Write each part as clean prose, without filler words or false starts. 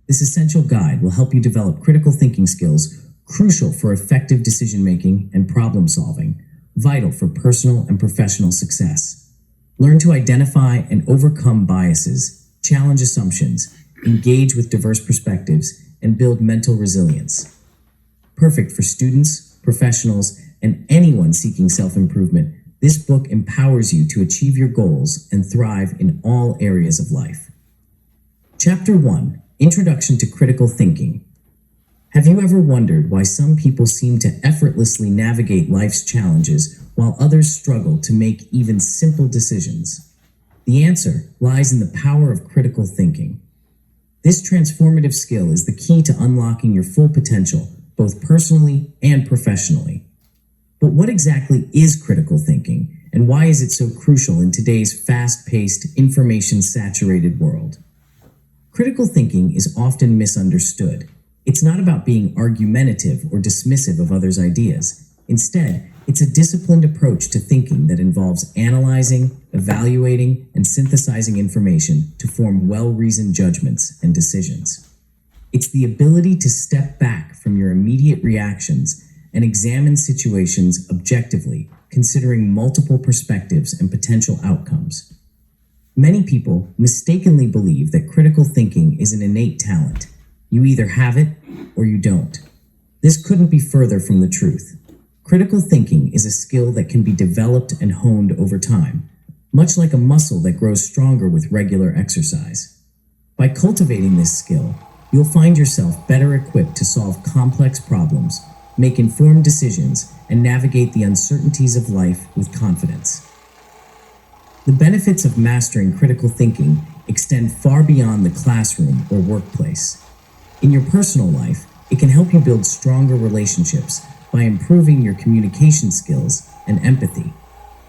This essential guide will help you develop critical thinking skills crucial for effective decision making and problem solving, vital for personal and professional success. Learn to identify and overcome biases, challenge assumptions, engage with diverse perspectives, and build mental resilience. Perfect for students, professionals, and anyone seeking self-improvement, this book empowers you to achieve your goals and thrive in all areas of life. Chapter 1: Introduction to Critical Thinking. Have you ever wondered why some people seem to effortlessly navigate life's challenges while others struggle to make even simple decisions? The answer lies in the power of critical thinking. This transformative skill is the key to unlocking your full potential, both personally and professionally. But what exactly is critical thinking, and why is it so crucial in today's fast-paced, information-saturated world? Critical thinking is often misunderstood. It's not about being argumentative or dismissive of others' ideas. Instead, it's a disciplined approach to thinking that involves analyzing, evaluating, and synthesizing information to form well-reasoned judgments and decisions. It's the ability to step back from your immediate reactions and examine situations objectively, considering multiple perspectives and potential outcomes. Many people mistakenly believe that critical thinking is an innate talent. You either have it or you don't. This couldn't be further from the truth. Critical thinking is a skill that can be developed and honed over time, much like a muscle that grows stronger with regular exercise. By cultivating this skill, you'll find yourself better equipped to solve complex problems, make informed decisions, and navigate the uncertainties of life with confidence. The benefits of mastering critical thinking extend far beyond the classroom or workplace. In your personal life, it can help you build stronger relationships by improving your communication skills and empathy.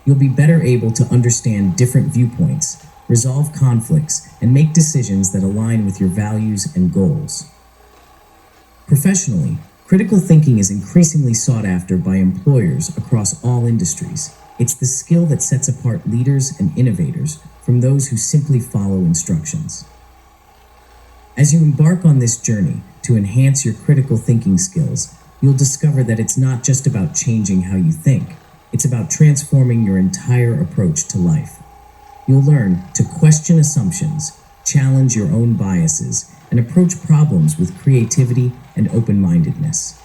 You'll be better able to understand different viewpoints, resolve conflicts, and make decisions that align with your values and goals. Professionally, critical thinking is increasingly sought after by employers across all industries. It's the skill that sets apart leaders and innovators from those who simply follow instructions. As you embark on this journey to enhance your critical thinking skills, you'll discover that it's not just about changing how you think, it's about transforming your entire approach to life. You'll learn to question assumptions, challenge your own biases, and approach problems with creativity and open-mindedness.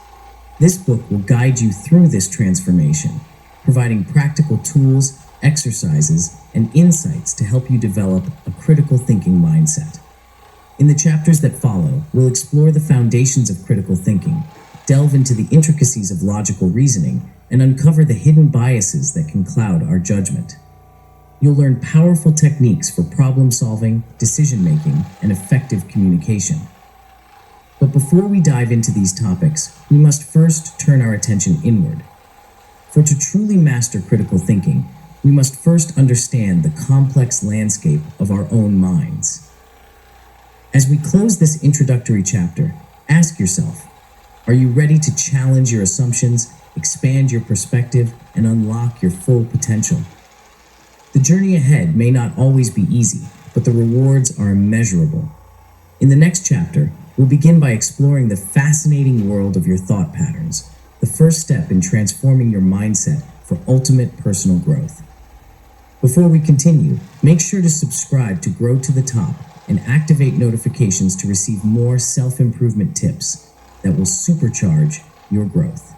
This book will guide you through this transformation, providing practical tools, exercises, and insights to help you develop a critical thinking mindset. In the chapters that follow, we'll explore the foundations of critical thinking, delve into the intricacies of logical reasoning, and uncover the hidden biases that can cloud our judgment. You'll learn powerful techniques for problem solving, decision making, and effective communication. But before we dive into these topics, we must first turn our attention inward. For to truly master critical thinking, we must first understand the complex landscape of our own minds. As we close this introductory chapter, ask yourself, are you ready to challenge your assumptions, expand your perspective, and unlock your full potential? The journey ahead may not always be easy, but the rewards are immeasurable. In the next chapter, we'll begin by exploring the fascinating world of your thought patterns, the first step in transforming your mindset for ultimate personal growth. Before we continue, make sure to subscribe to Grow to the Top and activate notifications to receive more self-improvement tips that will supercharge your growth.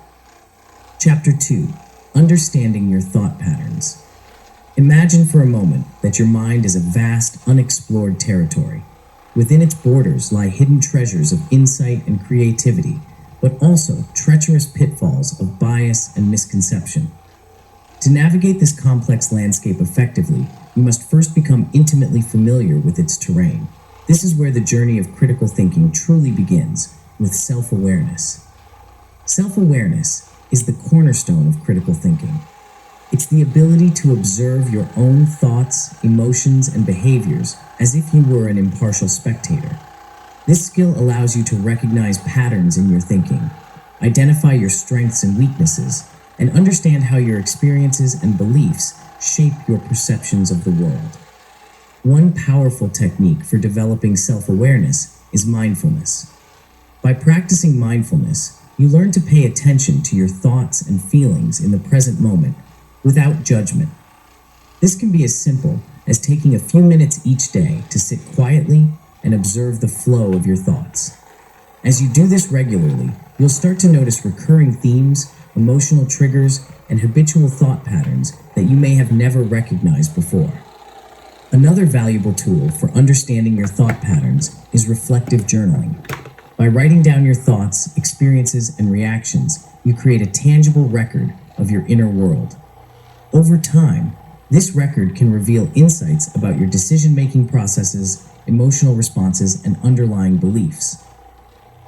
Chapter 2: Understanding Your Thought Patterns. Imagine for a moment that your mind is a vast, unexplored territory. Within its borders lie hidden treasures of insight and creativity, but also treacherous pitfalls of bias and misconception. To navigate this complex landscape effectively, you must first become intimately familiar with its terrain. This is where the journey of critical thinking truly begins, with self-awareness. Self-awareness is the cornerstone of critical thinking. It's the ability to observe your own thoughts, emotions, and behaviors as if you were an impartial spectator. This skill allows you to recognize patterns in your thinking, identify your strengths and weaknesses, and understand how your experiences and beliefs shape your perceptions of the world. One powerful technique for developing self-awareness is mindfulness. By practicing mindfulness, you learn to pay attention to your thoughts and feelings in the present moment without judgment. This can be as simple as taking a few minutes each day to sit quietly and observe the flow of your thoughts. As you do this regularly, you'll start to notice recurring themes, emotional triggers, and habitual thought patterns that you may have never recognized before. Another valuable tool for understanding your thought patterns is reflective journaling. By writing down your thoughts, experiences, and reactions, you create a tangible record of your inner world. Over time, this record can reveal insights about your decision-making processes, emotional responses, and underlying beliefs.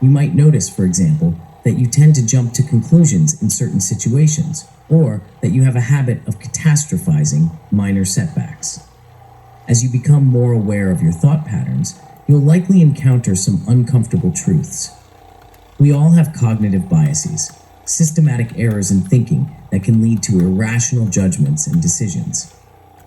You might notice, for example, that you tend to jump to conclusions in certain situations, or that you have a habit of catastrophizing minor setbacks. As you become more aware of your thought patterns, you'll likely encounter some uncomfortable truths. We all have cognitive biases, systematic errors in thinking that can lead to irrational judgments and decisions.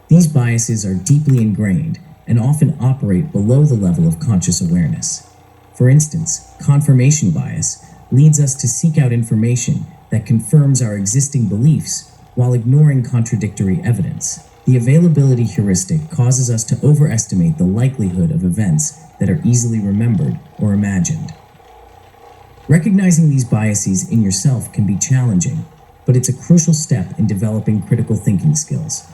These biases are deeply ingrained and often operate below the level of conscious awareness. For instance, confirmation bias leads us to seek out information that confirms our existing beliefs while ignoring contradictory evidence. The availability heuristic causes us to overestimate the likelihood of events that are easily remembered or imagined. Recognizing these biases in yourself can be challenging, but it's a crucial step in developing critical thinking skills.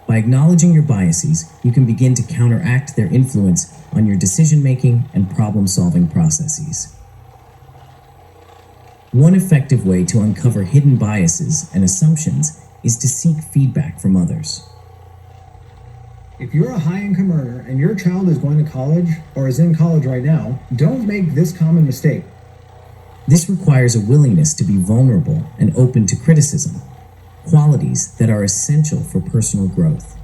By acknowledging your biases, you can begin to counteract their influence on your decision-making and problem-solving processes. One effective way to uncover hidden biases and assumptions is to seek feedback from others. If you're a high-income earner and your child is going to college or is in college right now, don't make this common mistake. This requires a willingness to be vulnerable and open to criticism, qualities that are essential for personal growth.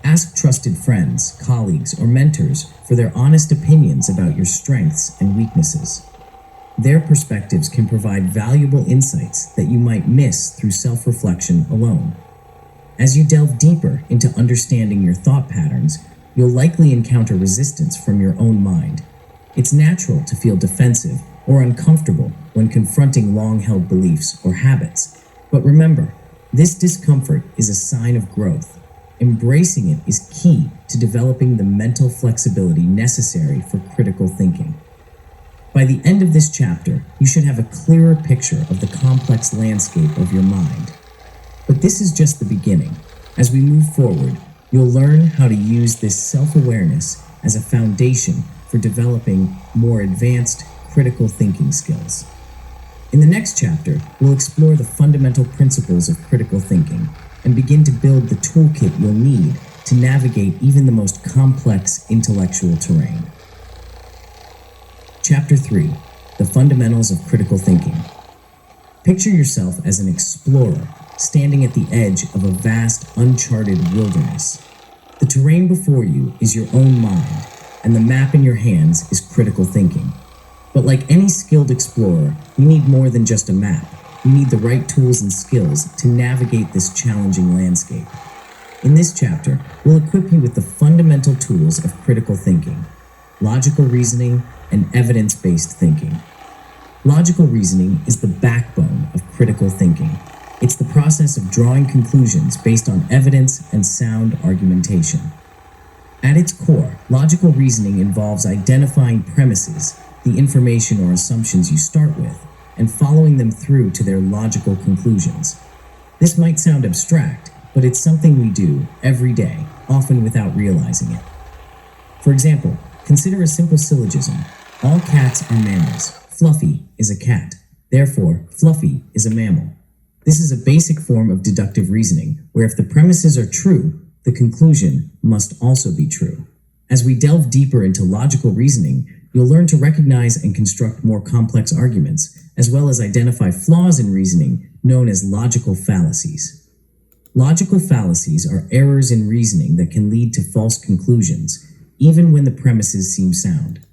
Ask trusted friends, colleagues, or mentors for their honest opinions about your strengths and weaknesses. Their perspectives can provide valuable insights that you might miss through self-reflection alone. As you delve deeper into understanding your thought patterns, you'll likely encounter resistance from your own mind. It's natural to feel defensive or uncomfortable when confronting long-held beliefs or habits. But remember, this discomfort is a sign of growth. Embracing it is key to developing the mental flexibility necessary for critical thinking. By the end of this chapter, you should have a clearer picture of the complex landscape of your mind. But this is just the beginning. As we move forward, you'll learn how to use this self-awareness as a foundation for developing more advanced critical thinking skills. In the next chapter, we'll explore the fundamental principles of critical thinking and begin to build the toolkit you'll need to navigate even the most complex intellectual terrain. Chapter 3: The Fundamentals of Critical Thinking. Picture yourself as an explorer standing at the edge of a vast, uncharted wilderness. The terrain before you is your own mind, and the map in your hands is critical thinking. But like any skilled explorer, you need more than just a map. You need the right tools and skills to navigate this challenging landscape. In this chapter, we'll equip you with the fundamental tools of critical thinking: logical reasoning and evidence-based thinking. Logical reasoning is the backbone of critical thinking. It's the process of drawing conclusions based on evidence and sound argumentation. At its core, logical reasoning involves identifying premises, the information or assumptions you start with, and following them through to their logical conclusions. This might sound abstract, but it's something we do every day, often without realizing it. For example, consider a simple syllogism: all cats are mammals. Fluffy is a cat. Therefore, Fluffy is a mammal. This is a basic form of deductive reasoning, where if the premises are true, the conclusion must also be true. As we delve deeper into logical reasoning, you'll learn to recognize and construct more complex arguments, as well as identify flaws in reasoning known as logical fallacies. Logical fallacies are errors in reasoning that can lead to false conclusions, even when the premises seem sound.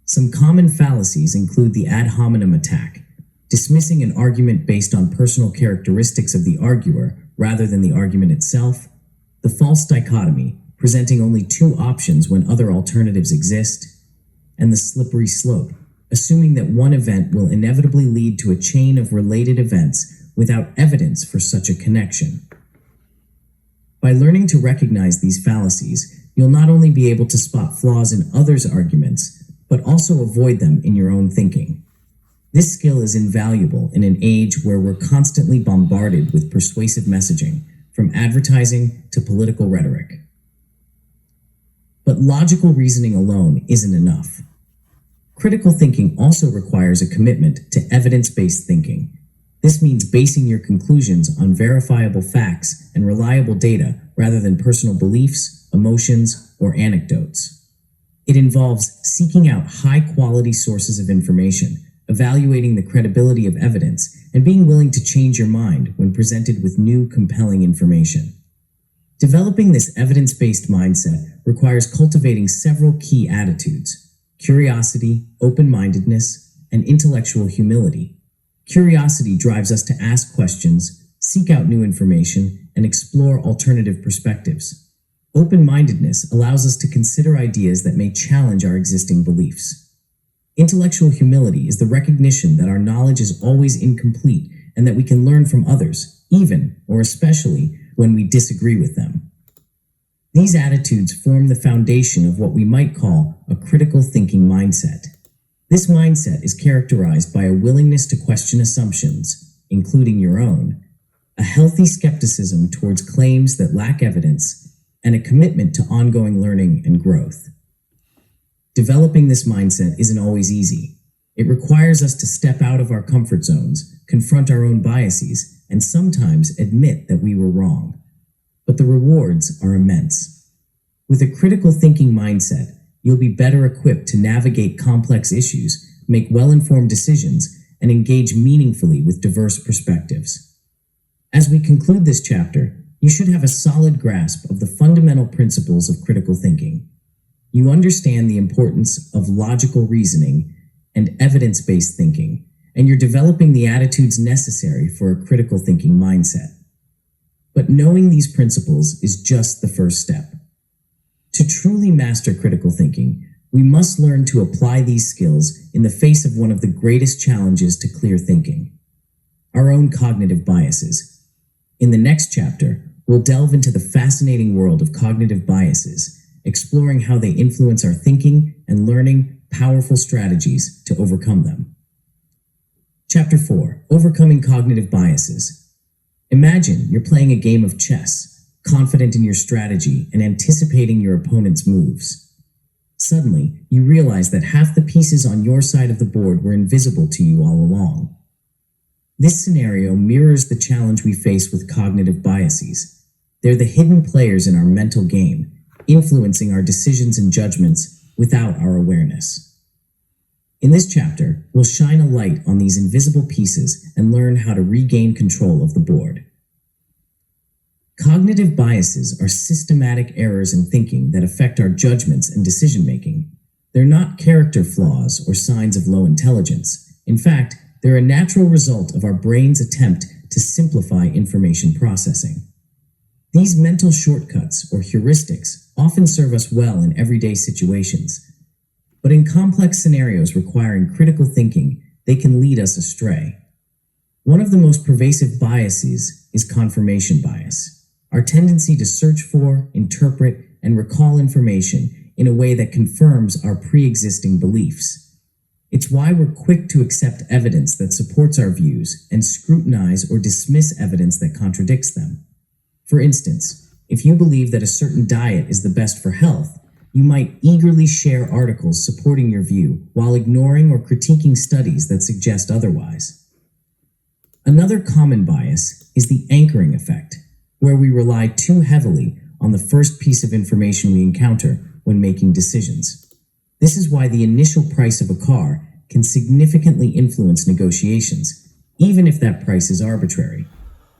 Some common fallacies include the ad hominem attack, dismissing an argument based on personal characteristics of the arguer rather than the argument itself; the false dichotomy, presenting only two options when other alternatives exist, and the slippery slope, assuming that one event will inevitably lead to a chain of related events without evidence for such a connection. By learning to recognize these fallacies, you'll not only be able to spot flaws in others' arguments, but also avoid them in your own thinking. This skill is invaluable in an age where we're constantly bombarded with persuasive messaging, from advertising to political rhetoric. But logical reasoning alone isn't enough. Critical thinking also requires a commitment to evidence-based thinking. This means basing your conclusions on verifiable facts and reliable data rather than personal beliefs, emotions, or anecdotes. It involves seeking out high-quality sources of information, evaluating the credibility of evidence, and being willing to change your mind when presented with new, compelling information. Developing this evidence-based mindset requires cultivating several key attitudes: curiosity, open-mindedness, and intellectual humility. Curiosity drives us to ask questions, seek out new information, and explore alternative perspectives. Open-mindedness allows us to consider ideas that may challenge our existing beliefs. Intellectual humility is the recognition that our knowledge is always incomplete and that we can learn from others, even or especially when we disagree with them. These attitudes form the foundation of what we might call a critical thinking mindset. This mindset is characterized by a willingness to question assumptions, including your own, a healthy skepticism towards claims that lack evidence, and a commitment to ongoing learning and growth. Developing this mindset isn't always easy. It requires us to step out of our comfort zones, confront our own biases, and sometimes admit that we were wrong. But the rewards are immense. With a critical thinking mindset, you'll be better equipped to navigate complex issues, make well-informed decisions, and engage meaningfully with diverse perspectives. As we conclude this chapter, you should have a solid grasp of the fundamental principles of critical thinking. You understand the importance of logical reasoning and evidence-based thinking, and you're developing the attitudes necessary for a critical thinking mindset. But knowing these principles is just the first step. To truly master critical thinking, we must learn to apply these skills in the face of one of the greatest challenges to clear thinking: our own cognitive biases. In the next chapter, we'll delve into the fascinating world of cognitive biases, exploring how they influence our thinking and learning powerful strategies to overcome them. Chapter 4: Overcoming Cognitive Biases. Imagine you're playing a game of chess, confident in your strategy and anticipating your opponent's moves. Suddenly, you realize that half the pieces on your side of the board were invisible to you all along. This scenario mirrors the challenge we face with cognitive biases. They're the hidden players in our mental game, influencing our decisions and judgments without our awareness. In this chapter, we'll shine a light on these invisible pieces and learn how to regain control of the board. Cognitive biases are systematic errors in thinking that affect our judgments and decision-making. They're not character flaws or signs of low intelligence. In fact, they're a natural result of our brain's attempt to simplify information processing. These mental shortcuts, or heuristics, often serve us well in everyday situations. But in complex scenarios requiring critical thinking, they can lead us astray. One of the most pervasive biases is confirmation bias, our tendency to search for, interpret, and recall information in a way that confirms our pre-existing beliefs. It's why we're quick to accept evidence that supports our views and scrutinize or dismiss evidence that contradicts them. For instance, if you believe that a certain diet is the best for health, you might eagerly share articles supporting your view while ignoring or critiquing studies that suggest otherwise. Another common bias is the anchoring effect, where we rely too heavily on the first piece of information we encounter when making decisions. This is why the initial price of a car can significantly influence negotiations, even if that price is arbitrary.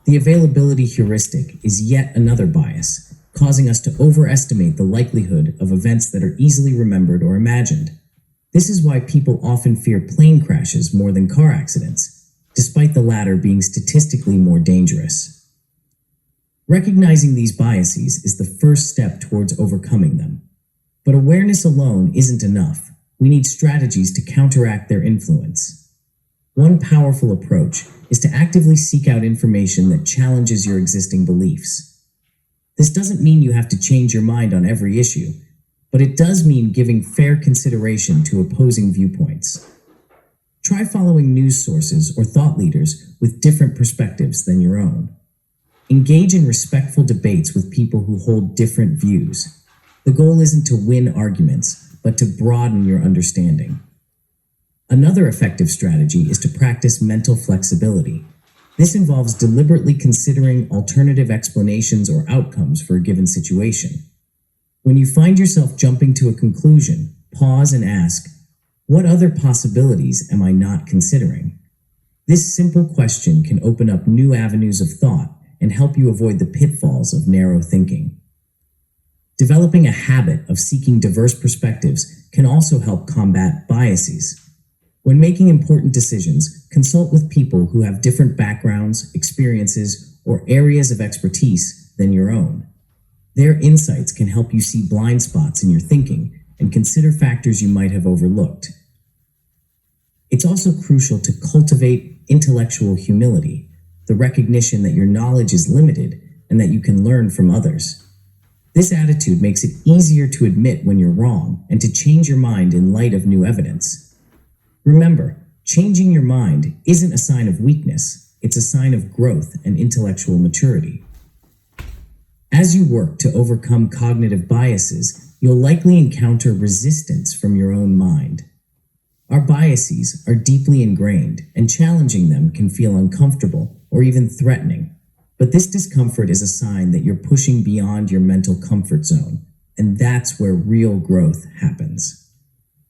The availability heuristic is yet another bias, causing us to overestimate the likelihood of events that are easily remembered or imagined. This is why people often fear plane crashes more than car accidents, despite the latter being statistically more dangerous. Recognizing these biases is the first step towards overcoming them. But awareness alone isn't enough. We need strategies to counteract their influence. One powerful approach is to actively seek out information that challenges your existing beliefs. This doesn't mean you have to change your mind on every issue, but it does mean giving fair consideration to opposing viewpoints. Try following news sources or thought leaders with different perspectives than your own. Engage in respectful debates with people who hold different views. The goal isn't to win arguments, but to broaden your understanding. Another effective strategy is to practice mental flexibility. This involves deliberately considering alternative explanations or outcomes for a given situation. When you find yourself jumping to a conclusion, pause and ask, what other possibilities am I not considering? This simple question can open up new avenues of thought and help you avoid the pitfalls of narrow thinking. Developing a habit of seeking diverse perspectives can also help combat biases. When making important decisions, consult with people who have different backgrounds, experiences, or areas of expertise than your own. Their insights can help you see blind spots in your thinking and consider factors you might have overlooked. It's also crucial to cultivate intellectual humility, the recognition that your knowledge is limited and that you can learn from others. This attitude makes it easier to admit when you're wrong and to change your mind in light of new evidence. Remember, changing your mind isn't a sign of weakness, it's a sign of growth and intellectual maturity. As you work to overcome cognitive biases, you'll likely encounter resistance from your own mind. Our biases are deeply ingrained, and challenging them can feel uncomfortable or even threatening. But this discomfort is a sign that you're pushing beyond your mental comfort zone, and that's where real growth happens.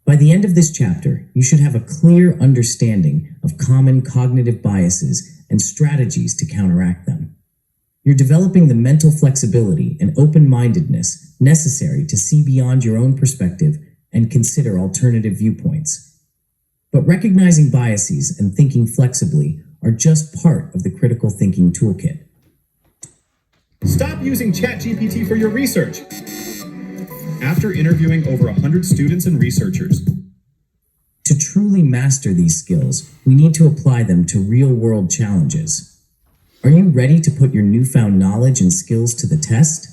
By the end of this chapter, you should have a clear understanding of common cognitive biases and strategies to counteract them. You're developing the mental flexibility and open-mindedness necessary to see beyond your own perspective and consider alternative viewpoints. But recognizing biases and thinking flexibly are just part of the critical thinking toolkit. Stop using ChatGPT for your research. After interviewing over 100 students and researchers, To truly master these skills, we need to apply them to real-world challenges. Are you ready to put your newfound knowledge and skills to the test?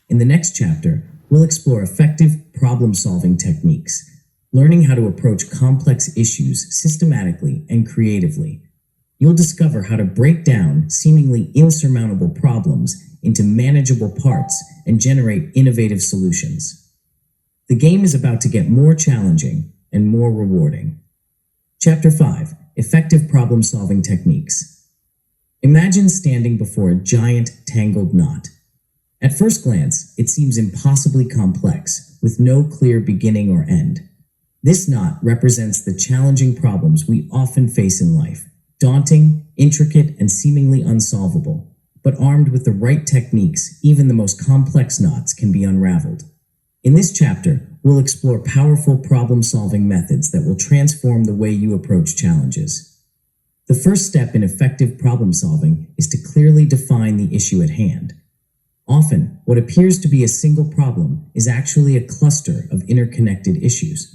In the next chapter, we'll explore effective problem-solving techniques, learning how to approach complex issues systematically and creatively. You'll discover how to break down seemingly insurmountable problems into manageable parts and generate innovative solutions. The game is about to get more challenging and more rewarding. Chapter 5: Effective Problem-Solving Techniques. Imagine standing before a giant, tangled knot. At first glance, it seems impossibly complex, with no clear beginning or end. This knot represents the challenging problems we often face in life, daunting, intricate, and seemingly unsolvable. But armed with the right techniques, even the most complex knots can be unraveled. In this chapter, we'll explore powerful problem-solving methods that will transform the way you approach challenges. The first step in effective problem-solving is to clearly define the issue at hand. Often, what appears to be a single problem is actually a cluster of interconnected issues.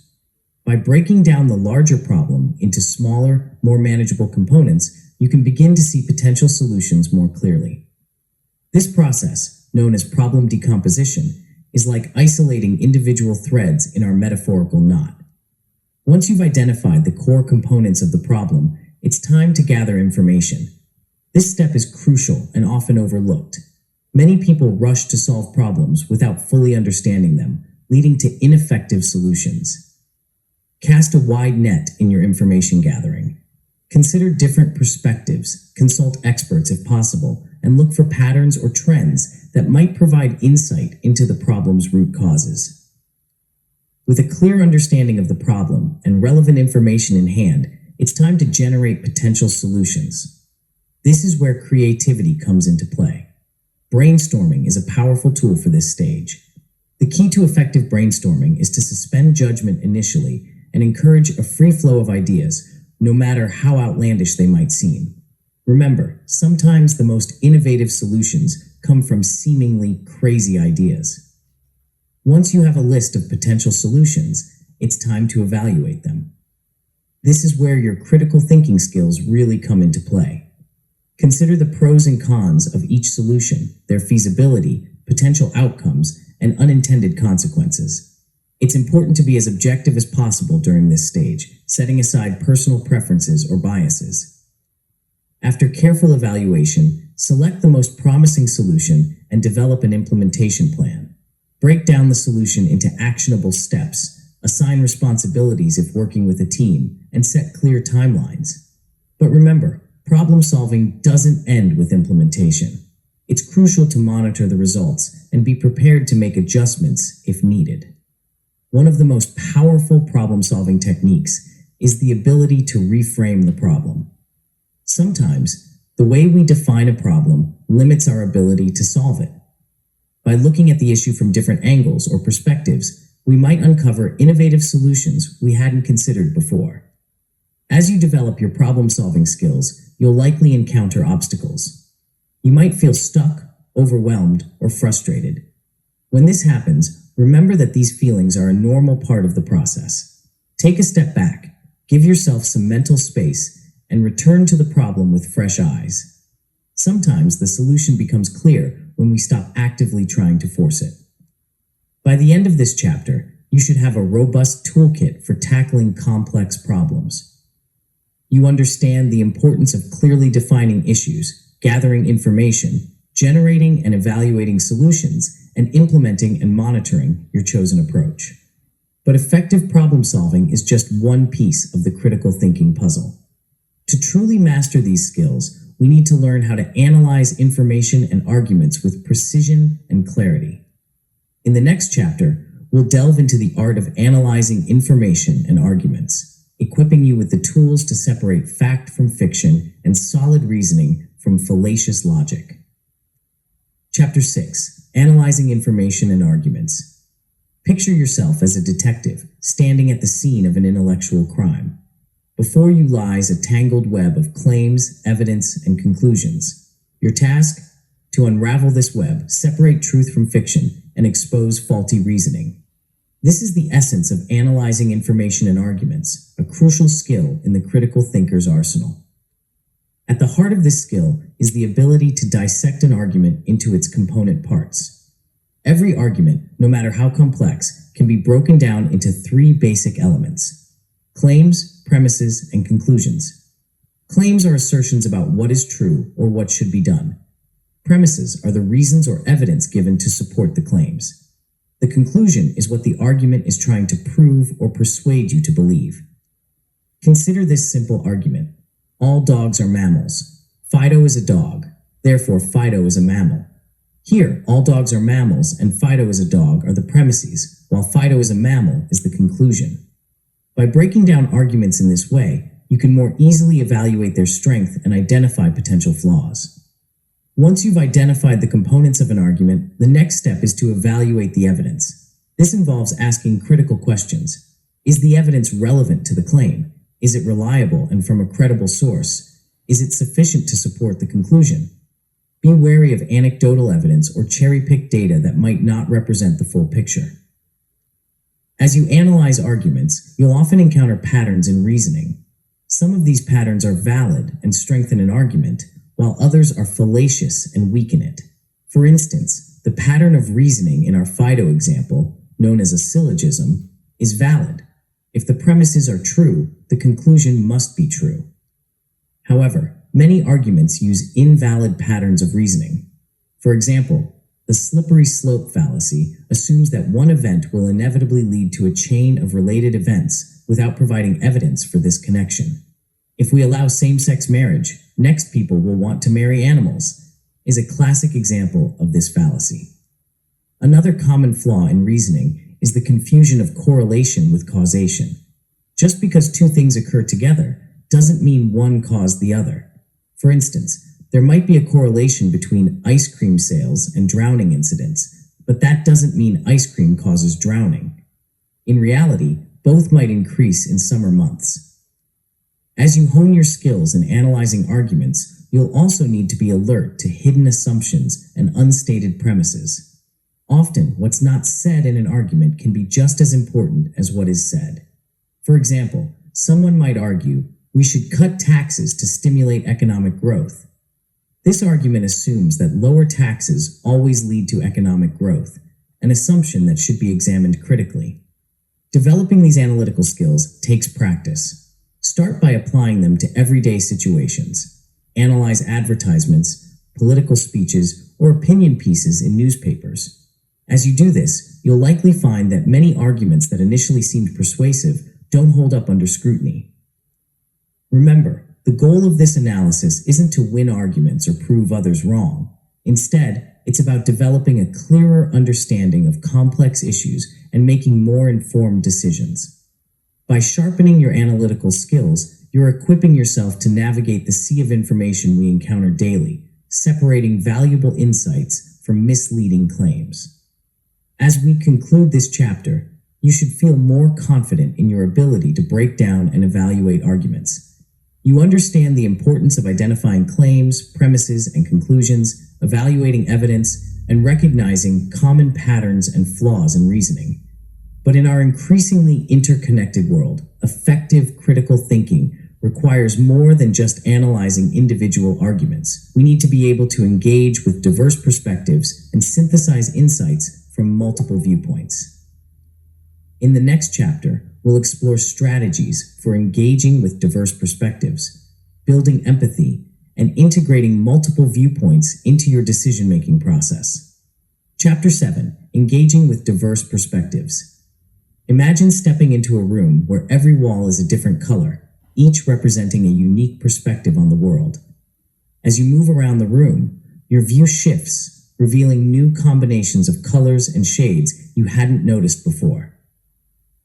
By breaking down the larger problem into smaller, more manageable components, you can begin to see potential solutions more clearly. This process, known as problem decomposition, is like isolating individual threads in our metaphorical knot. Once you've identified the core components of the problem, it's time to gather information. This step is crucial and often overlooked. Many people rush to solve problems without fully understanding them, leading to ineffective solutions. Cast a wide net in your information gathering. Consider different perspectives, consult experts if possible, and look for patterns or trends that might provide insight into the problem's root causes. With a clear understanding of the problem and relevant information in hand, it's time to generate potential solutions. This is where creativity comes into play. Brainstorming is a powerful tool for this stage. The key to effective brainstorming is to suspend judgment initially and encourage a free flow of ideas, no matter how outlandish they might seem. Remember, sometimes the most innovative solutions come from seemingly crazy ideas. Once you have a list of potential solutions, it's time to evaluate them. This is where your critical thinking skills really come into play. Consider the pros and cons of each solution, their feasibility, potential outcomes, and unintended consequences. It's important to be as objective as possible during this stage, setting aside personal preferences or biases. After careful evaluation, select the most promising solution and develop an implementation plan. Break down the solution into actionable steps, assign responsibilities if working with a team, and set clear timelines. But remember, problem solving doesn't end with implementation. It's crucial to monitor the results and be prepared to make adjustments if needed. One of the most powerful problem-solving techniques is the ability to reframe the problem. Sometimes, the way we define a problem limits our ability to solve it. By looking at the issue from different angles or perspectives, we might uncover innovative solutions we hadn't considered before. As you develop your problem-solving skills, you'll likely encounter obstacles. You might feel stuck, overwhelmed, or frustrated. When this happens, remember that these feelings are a normal part of the process. Take a step back, give yourself some mental space, and return to the problem with fresh eyes. Sometimes the solution becomes clear when we stop actively trying to force it. By the end of this chapter, you should have a robust toolkit for tackling complex problems. You understand the importance of clearly defining issues, gathering information, generating and evaluating solutions, and implementing and monitoring your chosen approach. But effective problem solving is just one piece of the critical thinking puzzle. To truly master these skills, we need to learn how to analyze information and arguments with precision and clarity. In the next chapter, we'll delve into the art of analyzing information and arguments, equipping you with the tools to separate fact from fiction and solid reasoning from fallacious logic. Chapter 6. Analyzing Information and Arguments. Picture yourself as a detective standing at the scene of an intellectual crime. Before you lies a tangled web of claims, evidence, and conclusions. Your task? To unravel this web, separate truth from fiction, and expose faulty reasoning. This is the essence of analyzing information and arguments, a crucial skill in the critical thinker's arsenal. At the heart of this skill is the ability to dissect an argument into its component parts. Every argument, no matter how complex, can be broken down into three basic elements: claims, premises, and conclusions. Claims are assertions about what is true or what should be done. Premises are the reasons or evidence given to support the claims. The conclusion is what the argument is trying to prove or persuade you to believe. Consider this simple argument. All dogs are mammals. Fido is a dog. Therefore, Fido is a mammal. Here, all dogs are mammals and Fido is a dog are the premises, while Fido is a mammal is the conclusion. By breaking down arguments in this way, you can more easily evaluate their strength and identify potential flaws. Once you've identified the components of an argument, the next step is to evaluate the evidence. This involves asking critical questions. Is the evidence relevant to the claim? Is it reliable and from a credible source? Is it sufficient to support the conclusion? Be wary of anecdotal evidence or cherry-picked data that might not represent the full picture. As you analyze arguments, you'll often encounter patterns in reasoning. Some of these patterns are valid and strengthen an argument, while others are fallacious and weaken it. For instance, the pattern of reasoning in our Fido example, known as a syllogism, is valid. If the premises are true, the conclusion must be true. However, many arguments use invalid patterns of reasoning. For example, the slippery slope fallacy assumes that one event will inevitably lead to a chain of related events without providing evidence for this connection. If we allow same-sex marriage, next people will want to marry animals, is a classic example of this fallacy. Another common flaw in reasoning is the confusion of correlation with causation. Just because two things occur together doesn't mean one caused the other. For instance, there might be a correlation between ice cream sales and drowning incidents, but that doesn't mean ice cream causes drowning. In reality, both might increase in summer months. As you hone your skills in analyzing arguments, you'll also need to be alert to hidden assumptions and unstated premises. Often, what's not said in an argument can be just as important as what is said. For example, someone might argue, we should cut taxes to stimulate economic growth. This argument assumes that lower taxes always lead to economic growth, an assumption that should be examined critically. Developing these analytical skills takes practice. Start by applying them to everyday situations. Analyze advertisements, political speeches, or opinion pieces in newspapers. As you do this, you'll likely find that many arguments that initially seemed persuasive don't hold up under scrutiny. Remember, the goal of this analysis isn't to win arguments or prove others wrong. Instead, it's about developing a clearer understanding of complex issues and making more informed decisions. By sharpening your analytical skills, you're equipping yourself to navigate the sea of information we encounter daily, separating valuable insights from misleading claims. As we conclude this chapter, you should feel more confident in your ability to break down and evaluate arguments. You understand the importance of identifying claims, premises, and conclusions, evaluating evidence, and recognizing common patterns and flaws in reasoning. But in our increasingly interconnected world, effective critical thinking requires more than just analyzing individual arguments. We need to be able to engage with diverse perspectives and synthesize insights from multiple viewpoints. In the next chapter, we'll explore strategies for engaging with diverse perspectives, building empathy, and integrating multiple viewpoints into your decision-making process. Chapter 7, Engaging with Diverse Perspectives. Imagine stepping into a room where every wall is a different color, each representing a unique perspective on the world. As you move around the room, your view shifts, revealing new combinations of colors and shades you hadn't noticed before.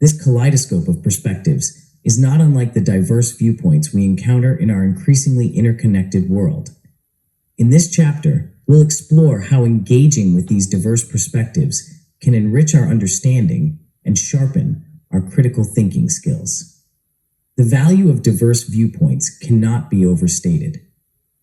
This kaleidoscope of perspectives is not unlike the diverse viewpoints we encounter in our increasingly interconnected world. In this chapter, we'll explore how engaging with these diverse perspectives can enrich our understanding and sharpen our critical thinking skills. The value of diverse viewpoints cannot be overstated.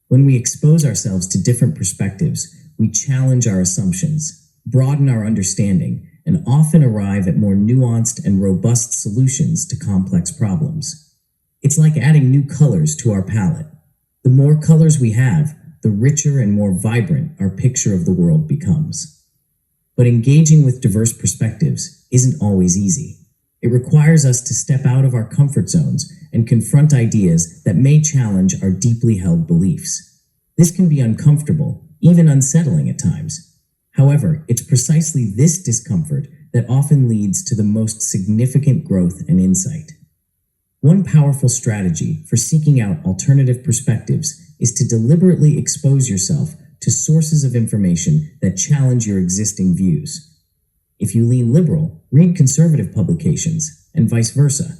When we expose ourselves to different perspectives, we challenge our assumptions, broaden our understanding, and often arrive at more nuanced and robust solutions to complex problems. It's like adding new colors to our palette. The more colors we have, the richer and more vibrant our picture of the world becomes. But engaging with diverse perspectives isn't always easy. It requires us to step out of our comfort zones and confront ideas that may challenge our deeply held beliefs. This can be uncomfortable, even unsettling at times. However, it's precisely this discomfort that often leads to the most significant growth and insight. One powerful strategy for seeking out alternative perspectives is to deliberately expose yourself to sources of information that challenge your existing views. If you lean liberal, read conservative publications, and vice versa.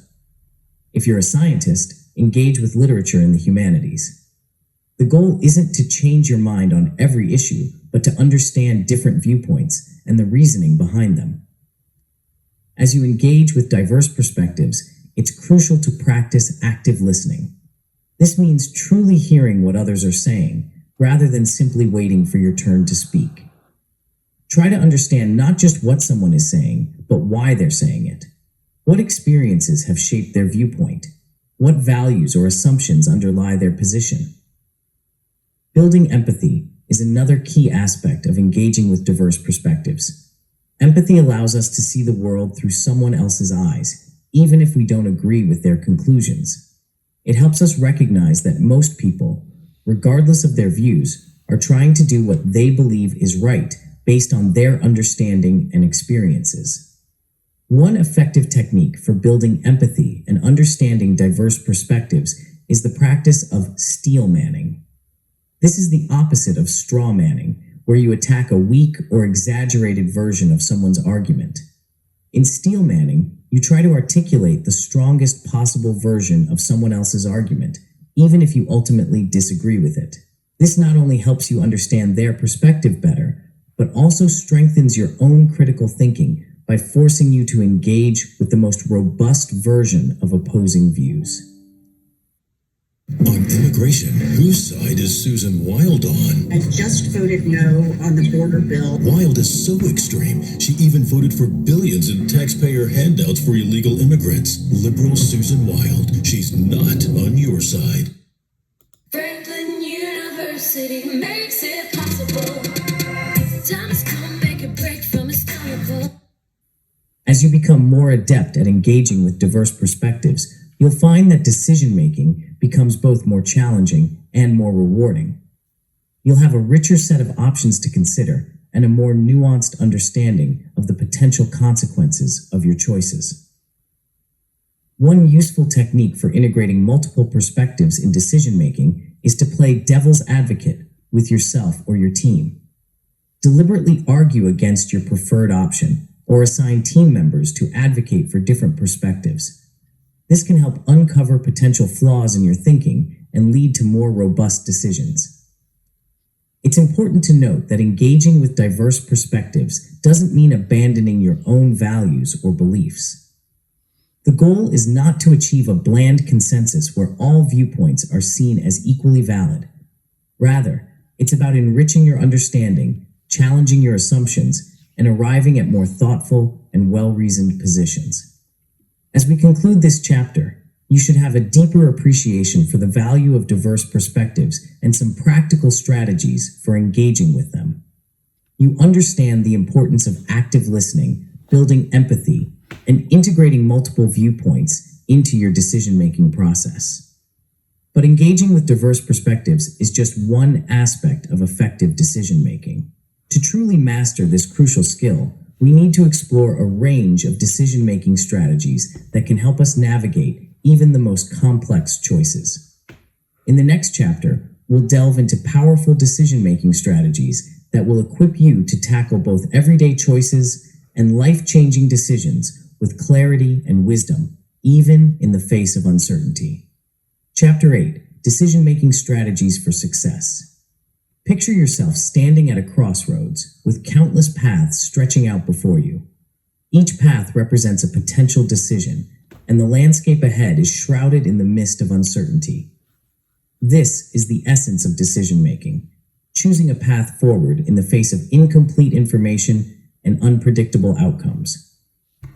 If you're a scientist, engage with literature in the humanities. The goal isn't to change your mind on every issue, but to understand different viewpoints and the reasoning behind them. As you engage with diverse perspectives, it's crucial to practice active listening. This means truly hearing what others are saying, rather than simply waiting for your turn to speak. Try to understand not just what someone is saying, but why they're saying it. What experiences have shaped their viewpoint? What values or assumptions underlie their position? Building empathy is another key aspect of engaging with diverse perspectives. Empathy allows us to see the world through someone else's eyes, even if we don't agree with their conclusions. It helps us recognize that most people, regardless of their views, are trying to do what they believe is right based on their understanding and experiences. One effective technique for building empathy and understanding diverse perspectives is the practice of steel manning. This is the opposite of straw manning, where you attack a weak or exaggerated version of someone's argument. In steel manning, you try to articulate the strongest possible version of someone else's argument, even if you ultimately disagree with it. This not only helps you understand their perspective better, but also strengthens your own critical thinking by forcing you to engage with the most robust version of opposing views. On immigration, whose side is Susan Wild on? I just voted no on the border bill. Wild is so extreme, she even voted for billions in taxpayer handouts for illegal immigrants. Liberal Susan Wild, she's not on your side. Franklin University makes it possible. The time has come, make a break from historical. As you become more adept at engaging with diverse perspectives, you'll find that decision-making becomes both more challenging and more rewarding. You'll have a richer set of options to consider and a more nuanced understanding of the potential consequences of your choices. One useful technique for integrating multiple perspectives in decision-making is to play devil's advocate with yourself or your team. Deliberately argue against your preferred option or assign team members to advocate for different perspectives. This can help uncover potential flaws in your thinking and lead to more robust decisions. It's important to note that engaging with diverse perspectives doesn't mean abandoning your own values or beliefs. The goal is not to achieve a bland consensus where all viewpoints are seen as equally valid. Rather, it's about enriching your understanding, challenging your assumptions, and arriving at more thoughtful and well-reasoned positions. As we conclude this chapter, you should have a deeper appreciation for the value of diverse perspectives and some practical strategies for engaging with them. You understand the importance of active listening, building empathy, and integrating multiple viewpoints into your decision-making process. But engaging with diverse perspectives is just one aspect of effective decision-making. To truly master this crucial skill, we need to explore a range of decision-making strategies that can help us navigate even the most complex choices. In the next chapter, we'll delve into powerful decision-making strategies that will equip you to tackle both everyday choices and life-changing decisions with clarity and wisdom, even in the face of uncertainty. Chapter 8: Decision-Making Strategies for Success. Picture yourself standing at a crossroads with countless paths stretching out before you. Each path represents a potential decision, and the landscape ahead is shrouded in the mist of uncertainty. This is the essence of decision-making, choosing a path forward in the face of incomplete information and unpredictable outcomes.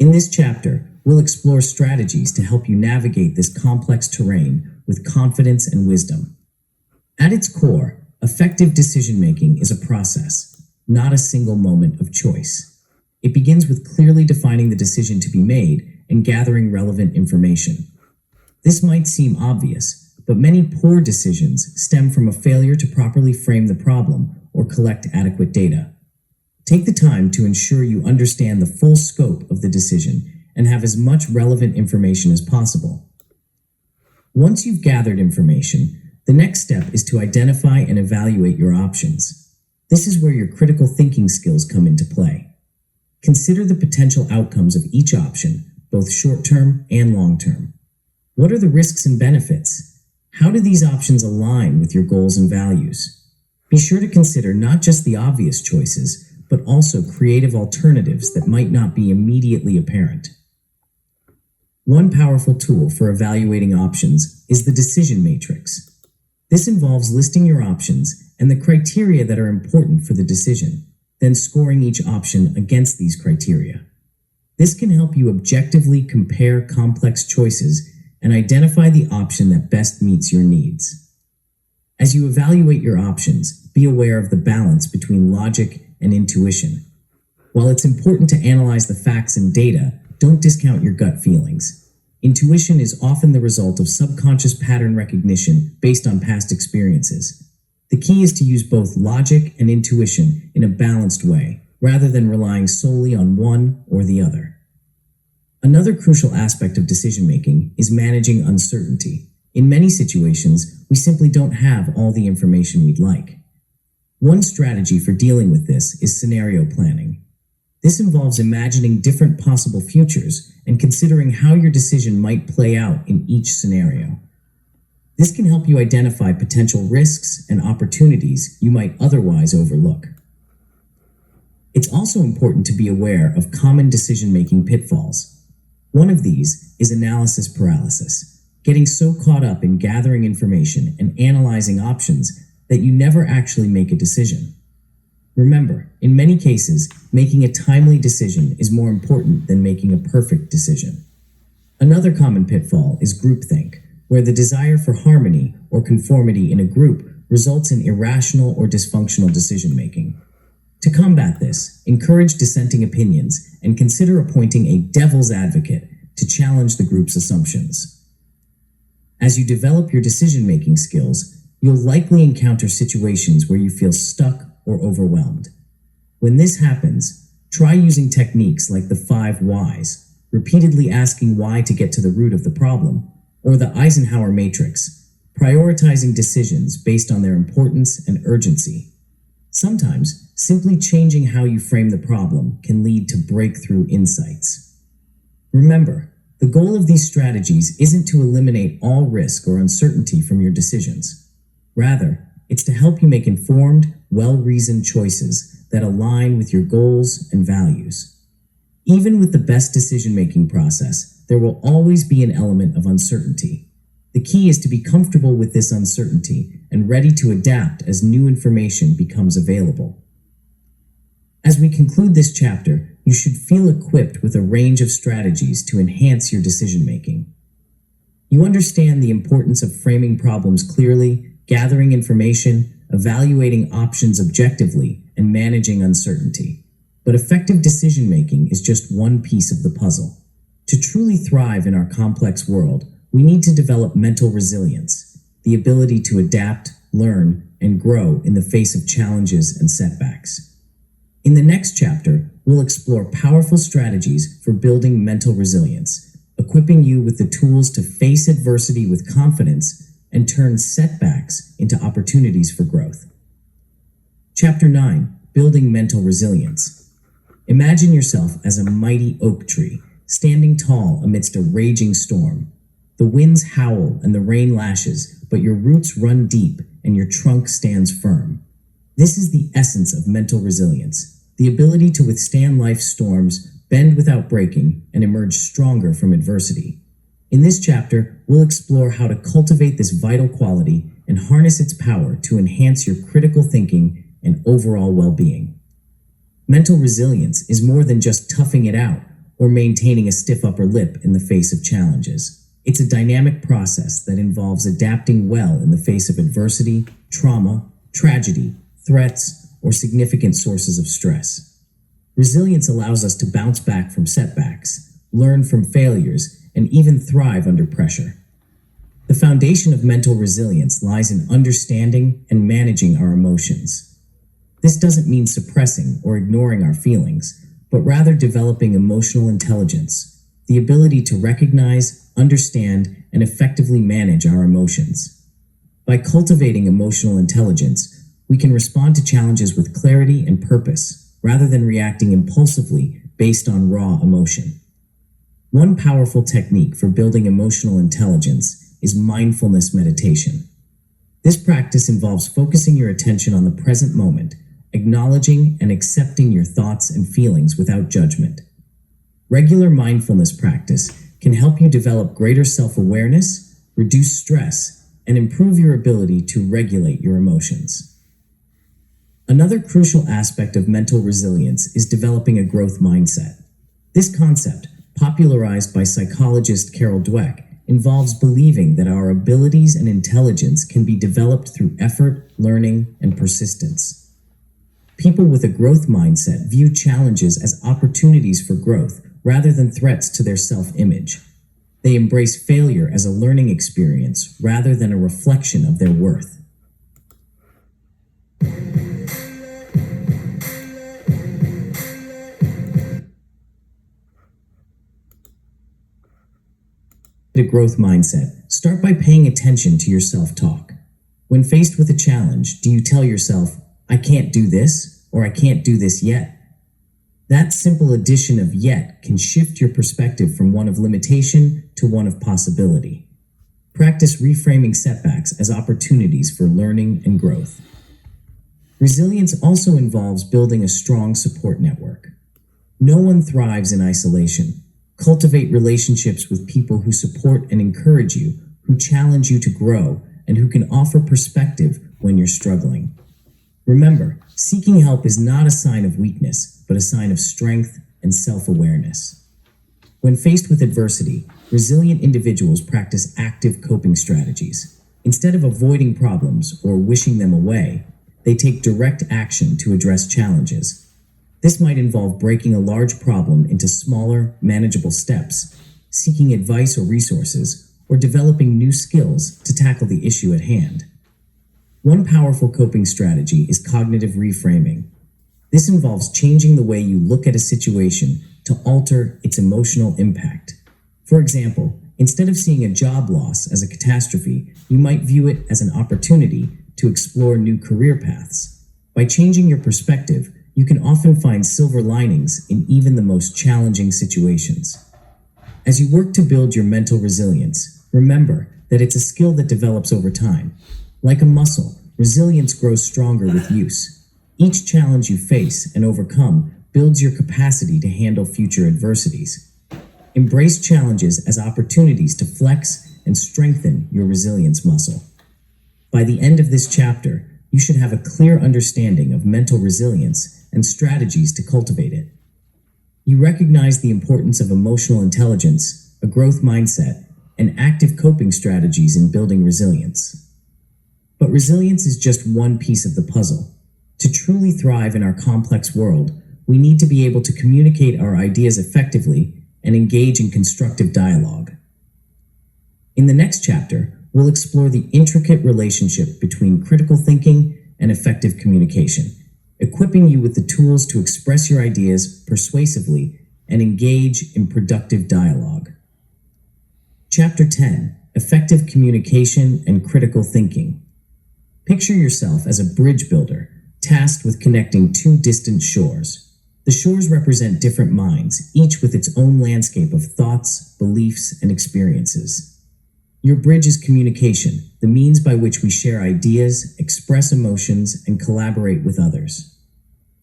In this chapter, we'll explore strategies to help you navigate this complex terrain with confidence and wisdom. At its core, effective decision-making is a process, not a single moment of choice. It begins with clearly defining the decision to be made and gathering relevant information. This might seem obvious, but many poor decisions stem from a failure to properly frame the problem or collect adequate data. Take the time to ensure you understand the full scope of the decision and have as much relevant information as possible. Once you've gathered information, the next step is to identify and evaluate your options. This is where your critical thinking skills come into play. Consider the potential outcomes of each option, both short-term and long-term. What are the risks and benefits? How do these options align with your goals and values? Be sure to consider not just the obvious choices, but also creative alternatives that might not be immediately apparent. One powerful tool for evaluating options is the decision matrix. This involves listing your options and the criteria that are important for the decision, then scoring each option against these criteria. This can help you objectively compare complex choices and identify the option that best meets your needs. As you evaluate your options, be aware of the balance between logic and intuition. While it's important to analyze the facts and data, don't discount your gut feelings. Intuition is often the result of subconscious pattern recognition based on past experiences. The key is to use both logic and intuition in a balanced way, rather than relying solely on one or the other. Another crucial aspect of decision-making is managing uncertainty. In many situations, we simply don't have all the information we'd like. One strategy for dealing with this is scenario planning. This involves imagining different possible futures and considering how your decision might play out in each scenario. This can help you identify potential risks and opportunities you might otherwise overlook. It's also important to be aware of common decision-making pitfalls. One of these is analysis paralysis. getting so caught up in gathering information and analyzing options that you never actually make a decision. Remember, in many cases, making a timely decision is more important than making a perfect decision. Another common pitfall is groupthink, where the desire for harmony or conformity in a group results in irrational or dysfunctional decision-making. To combat this, encourage dissenting opinions and consider appointing a devil's advocate to challenge the group's assumptions. As you develop your decision-making skills, you'll likely encounter situations where you feel stuck or overwhelmed. When this happens, try using techniques like the 5 whys, repeatedly asking why to get to the root of the problem, or the Eisenhower matrix, prioritizing decisions based on their importance and urgency. Sometimes, simply changing how you frame the problem can lead to breakthrough insights. Remember, the goal of these strategies isn't to eliminate all risk or uncertainty from your decisions. Rather, it's to help you make informed, well-reasoned choices that align with your goals and values. Even with the best decision-making process, there will always be an element of uncertainty. The key is to be comfortable with this uncertainty and ready to adapt as new information becomes available. As we conclude this chapter, you should feel equipped with a range of strategies to enhance your decision-making. You understand the importance of framing problems clearly, gathering information, evaluating options objectively, and managing uncertainty. But effective decision-making is just one piece of the puzzle. To truly thrive in our complex world, we need to develop mental resilience, the ability to adapt, learn, and grow in the face of challenges and setbacks. In the next chapter, we'll explore powerful strategies for building mental resilience, equipping you with the tools to face adversity with confidence and turn setbacks into opportunities for growth. Chapter 9, Building Mental Resilience. Imagine yourself as a mighty oak tree, standing tall amidst a raging storm. The winds howl and the rain lashes, but your roots run deep and your trunk stands firm. This is the essence of mental resilience, the ability to withstand life's storms, bend without breaking, and emerge stronger from adversity. In this chapter, we'll explore how to cultivate this vital quality and harness its power to enhance your critical thinking and overall well-being. Mental resilience is more than just toughing it out or maintaining a stiff upper lip in the face of challenges. It's a dynamic process that involves adapting well in the face of adversity, trauma, tragedy, threats, or significant sources of stress. Resilience allows us to bounce back from setbacks, learn from failures, and even thrive under pressure. The foundation of mental resilience lies in understanding and managing our emotions. This doesn't mean suppressing or ignoring our feelings, but rather developing emotional intelligence, the ability to recognize, understand, and effectively manage our emotions. By cultivating emotional intelligence, we can respond to challenges with clarity and purpose, rather than reacting impulsively based on raw emotion. One powerful technique for building emotional intelligence is mindfulness meditation. This practice involves focusing your attention on the present moment, acknowledging and accepting your thoughts and feelings without judgment. Regular mindfulness practice can help you develop greater self-awareness, reduce stress, and improve your ability to regulate your emotions. Another crucial aspect of mental resilience is developing a growth mindset. This concept, popularized by psychologist Carol Dweck, involves believing that our abilities and intelligence can be developed through effort, learning, and persistence. People with a growth mindset view challenges as opportunities for growth rather than threats to their self-image. They embrace failure as a learning experience rather than a reflection of their worth. A growth mindset. Start by paying attention to your self-talk. When faced with a challenge, do you tell yourself, "I can't do this," or "I can't do this yet"? That simple addition of "yet" can shift your perspective from one of limitation to one of possibility. Practice reframing setbacks as opportunities for learning and growth. Resilience also involves building a strong support network. No one thrives in isolation. Cultivate relationships with people who support and encourage you, who challenge you to grow, and who can offer perspective when you're struggling. Remember, seeking help is not a sign of weakness, but a sign of strength and self-awareness. When faced with adversity, resilient individuals practice active coping strategies. Instead of avoiding problems or wishing them away, they take direct action to address challenges. This might involve breaking a large problem into smaller, manageable steps, seeking advice or resources, or developing new skills to tackle the issue at hand. One powerful coping strategy is cognitive reframing. This involves changing the way you look at a situation to alter its emotional impact. For example, instead of seeing a job loss as a catastrophe, you might view it as an opportunity to explore new career paths. By changing your perspective, you can often find silver linings in even the most challenging situations. As you work to build your mental resilience, remember that it's a skill that develops over time. Like a muscle, resilience grows stronger with use. Each challenge you face and overcome builds your capacity to handle future adversities. Embrace challenges as opportunities to flex and strengthen your resilience muscle. By the end of this chapter, you should have a clear understanding of mental resilience and strategies to cultivate it. You recognize the importance of emotional intelligence, a growth mindset, and active coping strategies in building resilience. But resilience is just one piece of the puzzle. To truly thrive in our complex world, we need to be able to communicate our ideas effectively and engage in constructive dialogue. In the next chapter, we'll explore the intricate relationship between critical thinking and effective communication, equipping you with the tools to express your ideas persuasively and engage in productive dialogue. Chapter 10: Effective Communication and Critical Thinking. Picture yourself as a bridge builder, tasked with connecting two distant shores. The shores represent different minds, each with its own landscape of thoughts, beliefs, and experiences. Your bridge is communication, the means by which we share ideas, express emotions, and collaborate with others.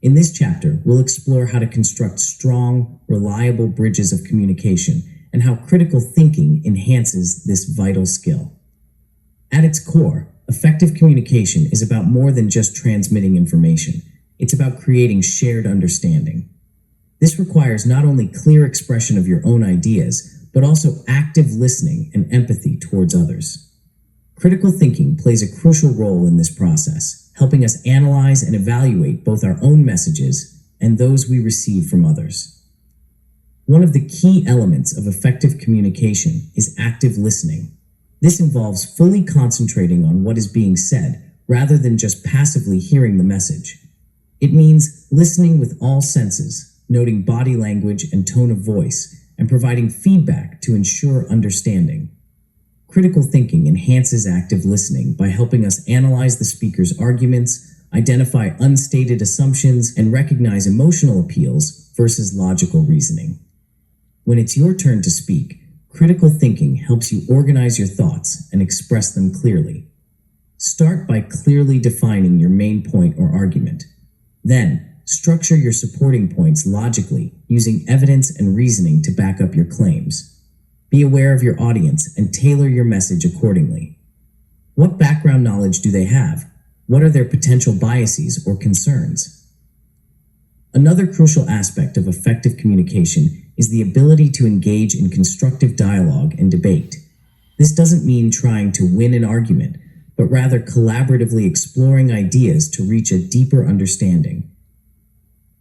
In this chapter, we'll explore how to construct strong, reliable bridges of communication and how critical thinking enhances this vital skill. At its core, effective communication is about more than just transmitting information. It's about creating shared understanding. This requires not only clear expression of your own ideas, but also active listening and empathy towards others. Critical thinking plays a crucial role in this process, helping us analyze and evaluate both our own messages and those we receive from others. One of the key elements of effective communication is active listening. This involves fully concentrating on what is being said rather than just passively hearing the message. It means listening with all senses, noting body language and tone of voice, and providing feedback to ensure understanding. Critical thinking enhances active listening by helping us analyze the speaker's arguments, identify unstated assumptions, and recognize emotional appeals versus logical reasoning. When it's your turn to speak, critical thinking helps you organize your thoughts and express them clearly. Start by clearly defining your main point or argument. Then, structure your supporting points logically, using evidence and reasoning to back up your claims. Be aware of your audience and tailor your message accordingly. What background knowledge do they have? What are their potential biases or concerns? Another crucial aspect of effective communication is the ability to engage in constructive dialogue and debate. This doesn't mean trying to win an argument, but rather collaboratively exploring ideas to reach a deeper understanding.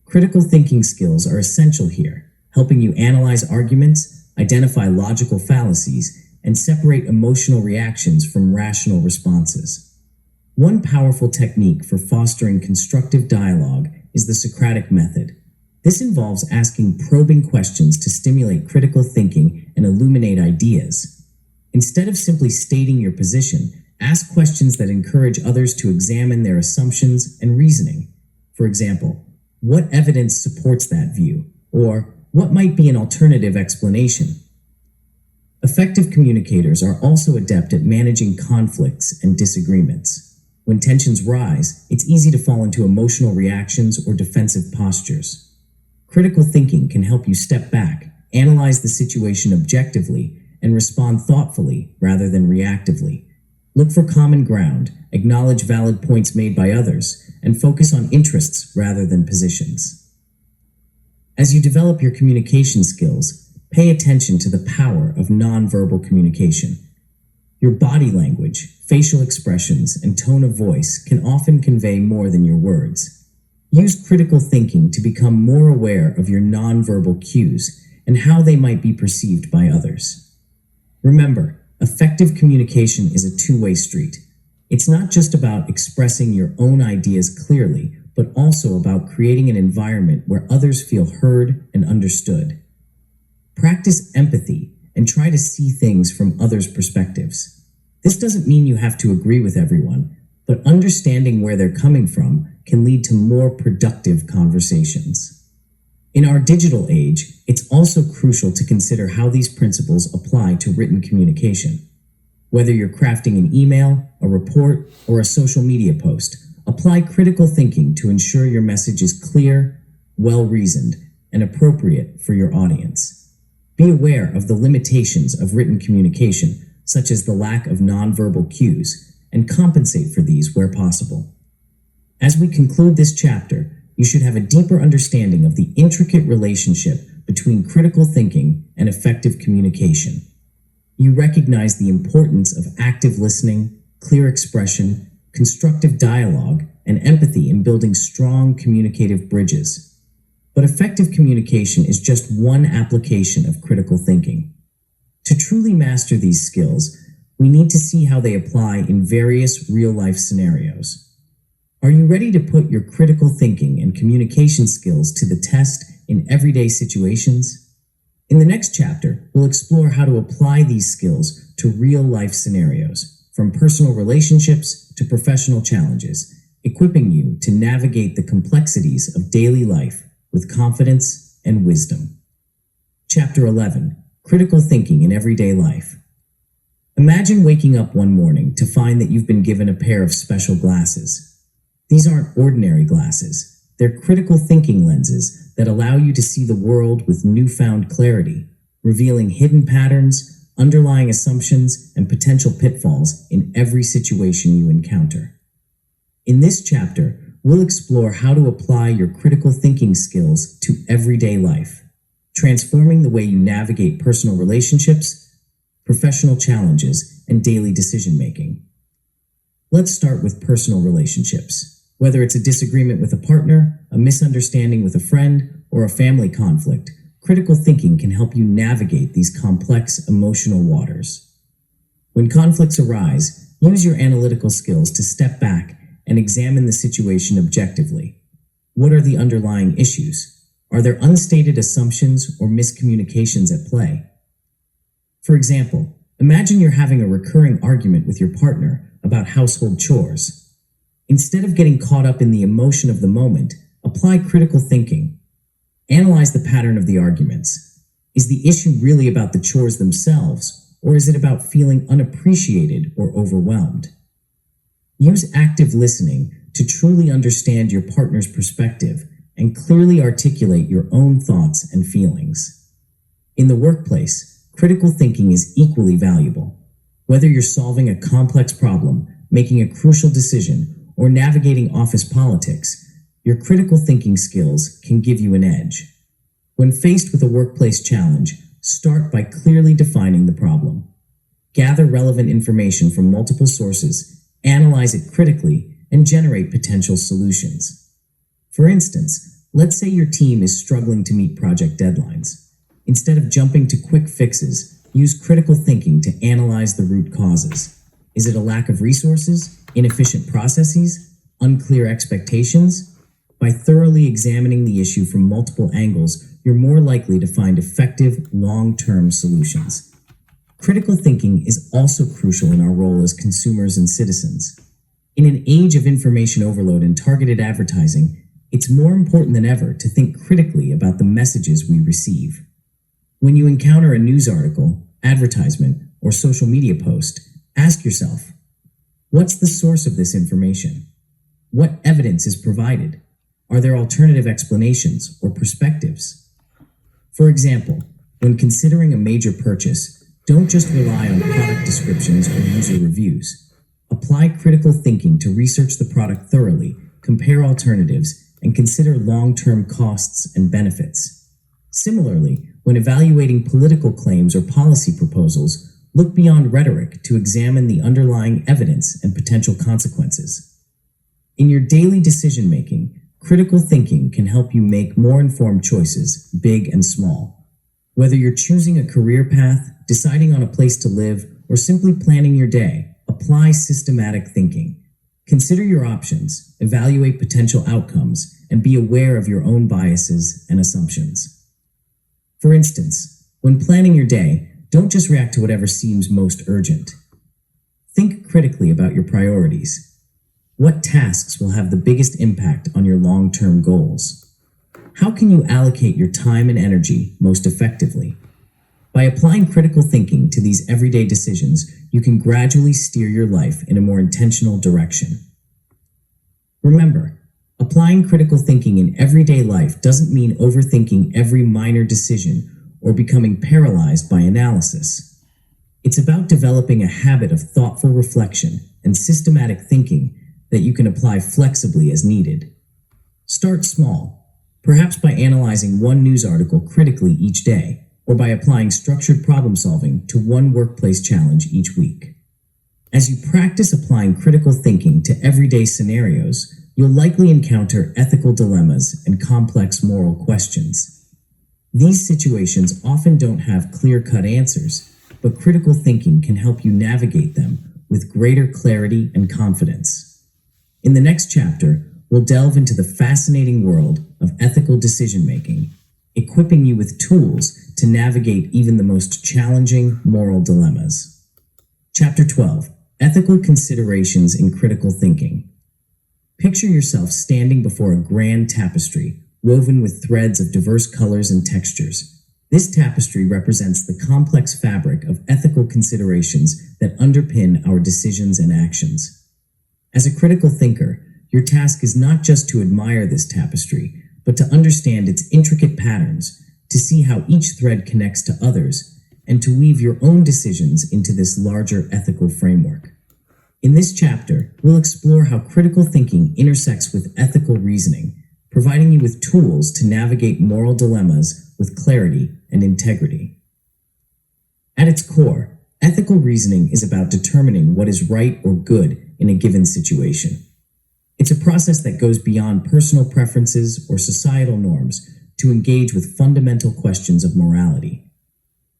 Critical thinking skills are essential here, helping you analyze arguments, identify logical fallacies, and separate emotional reactions from rational responses. One powerful technique for fostering constructive dialogue is the Socratic method. This involves asking probing questions to stimulate critical thinking and illuminate ideas. Instead of simply stating your position, ask questions that encourage others to examine their assumptions and reasoning. For example, what evidence supports that view? Or what might be an alternative explanation? Effective communicators are also adept at managing conflicts and disagreements. When tensions rise, it's easy to fall into emotional reactions or defensive postures. Critical thinking can help you step back, analyze the situation objectively, and respond thoughtfully rather than reactively. Look for common ground, acknowledge valid points made by others, and focus on interests rather than positions. As you develop your communication skills, pay attention to the power of nonverbal communication. Your body language, facial expressions, and tone of voice can often convey more than your words. Use critical thinking to become more aware of your nonverbal cues and how they might be perceived by others. Remember, effective communication is a two-way street. It's not just about expressing your own ideas clearly, but also about creating an environment where others feel heard and understood. Practice empathy and try to see things from others' perspectives. This doesn't mean you have to agree with everyone, but understanding where they're coming from can lead to more productive conversations. In our digital age, it's also crucial to consider how these principles apply to written communication. Whether you're crafting an email, a report, or a social media post, apply critical thinking to ensure your message is clear, well-reasoned, and appropriate for your audience. Be aware of the limitations of written communication, such as the lack of nonverbal cues, and compensate for these where possible. As we conclude this chapter, you should have a deeper understanding of the intricate relationship between critical thinking and effective communication. You recognize the importance of active listening, clear expression, constructive dialogue, and empathy in building strong communicative bridges. But effective communication is just one application of critical thinking. To truly master these skills, we need to see how they apply in various real-life scenarios. Are you ready to put your critical thinking and communication skills to the test in everyday situations? In the next chapter, we'll explore how to apply these skills to real-life scenarios, from personal relationships to professional challenges, equipping you to navigate the complexities of daily life with confidence and wisdom. Chapter 11: Critical Thinking in Everyday Life. Imagine waking up one morning to find that you've been given a pair of special glasses. These aren't ordinary glasses. They're critical thinking lenses that allow you to see the world with newfound clarity, revealing hidden patterns, underlying assumptions, and potential pitfalls in every situation you encounter. In this chapter, we'll explore how to apply your critical thinking skills to everyday life, transforming the way you navigate personal relationships, professional challenges, and daily decision-making. Let's start with personal relationships. Whether it's a disagreement with a partner, a misunderstanding with a friend, or a family conflict, critical thinking can help you navigate these complex emotional waters. When conflicts arise, use your analytical skills to step back and examine the situation objectively. What are the underlying issues? Are there unstated assumptions or miscommunications at play? For example, imagine you're having a recurring argument with your partner about household chores. Instead of getting caught up in the emotion of the moment, apply critical thinking. Analyze the pattern of the arguments. Is the issue really about the chores themselves, or is it about feeling unappreciated or overwhelmed? Use active listening to truly understand your partner's perspective and clearly articulate your own thoughts and feelings. In the workplace, critical thinking is equally valuable. Whether you're solving a complex problem, making a crucial decision, or navigating office politics, your critical thinking skills can give you an edge. When faced with a workplace challenge, start by clearly defining the problem. Gather relevant information from multiple sources, analyze it critically, and generate potential solutions. For instance, let's say your team is struggling to meet project deadlines. Instead of jumping to quick fixes, use critical thinking to analyze the root causes. Is it a lack of resources, inefficient processes, unclear expectations? By thoroughly examining the issue from multiple angles, you're more likely to find effective, long-term solutions. Critical thinking is also crucial in our role as consumers and citizens. In an age of information overload and targeted advertising, it's more important than ever to think critically about the messages we receive. When you encounter a news article, advertisement, or social media post, ask yourself, what's the source of this information? What evidence is provided? Are there alternative explanations or perspectives? For example, when considering a major purchase, Don't just rely on product descriptions or user reviews. Apply critical thinking to research the product thoroughly, compare alternatives, and consider long-term costs and benefits. Similarly, when evaluating political claims or policy proposals, look beyond rhetoric to examine the underlying evidence and potential consequences. In your daily decision-making, critical thinking can help you make more informed choices, big and small. Whether you're choosing a career path, deciding on a place to live, or simply planning your day, apply systematic thinking. Consider your options, evaluate potential outcomes, and be aware of your own biases and assumptions. For instance, when planning your day, don't just react to whatever seems most urgent. Think critically about your priorities. What tasks will have the biggest impact on your long-term goals? How can you allocate your time and energy most effectively? By applying critical thinking to these everyday decisions, you can gradually steer your life in a more intentional direction. Remember, applying critical thinking in everyday life doesn't mean overthinking every minor decision or becoming paralyzed by analysis. It's about developing a habit of thoughtful reflection and systematic thinking that you can apply flexibly as needed. Start small, perhaps by analyzing one news article critically each day, or by applying structured problem-solving to one workplace challenge each week. As you practice applying critical thinking to everyday scenarios, you'll likely encounter ethical dilemmas and complex moral questions. These situations often don't have clear-cut answers, but critical thinking can help you navigate them with greater clarity and confidence. In the next chapter, we'll delve into the fascinating world of ethical decision-making, equipping you with tools to navigate even the most challenging moral dilemmas. Chapter 12: Ethical Considerations in Critical Thinking. Picture yourself standing before a grand tapestry, woven with threads of diverse colors and textures. This tapestry represents the complex fabric of ethical considerations that underpin our decisions and actions. As a critical thinker, your task is not just to admire this tapestry, but to understand its intricate patterns, to see how each thread connects to others, and to weave your own decisions into this larger ethical framework. In this chapter, we'll explore how critical thinking intersects with ethical reasoning, providing you with tools to navigate moral dilemmas with clarity and integrity. At its core, ethical reasoning is about determining what is right or good in a given situation. It's a process that goes beyond personal preferences or societal norms to engage with fundamental questions of morality.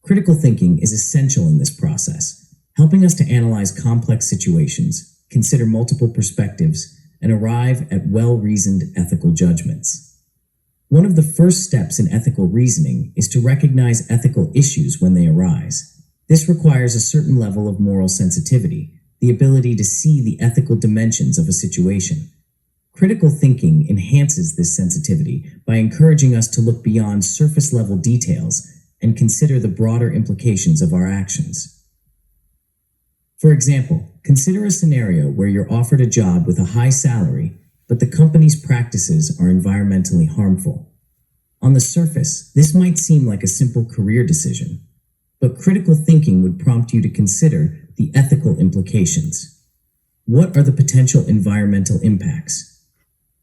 Critical thinking is essential in this process, helping us to analyze complex situations, consider multiple perspectives, and arrive at well-reasoned ethical judgments. One of the first steps in ethical reasoning is to recognize ethical issues when they arise. This requires a certain level of moral sensitivity, the ability to see the ethical dimensions of a situation. Critical thinking enhances this sensitivity by encouraging us to look beyond surface-level details and consider the broader implications of our actions. For example, consider a scenario where you're offered a job with a high salary, but the company's practices are environmentally harmful. On the surface, this might seem like a simple career decision, but critical thinking would prompt you to consider the ethical implications. What are the potential environmental impacts?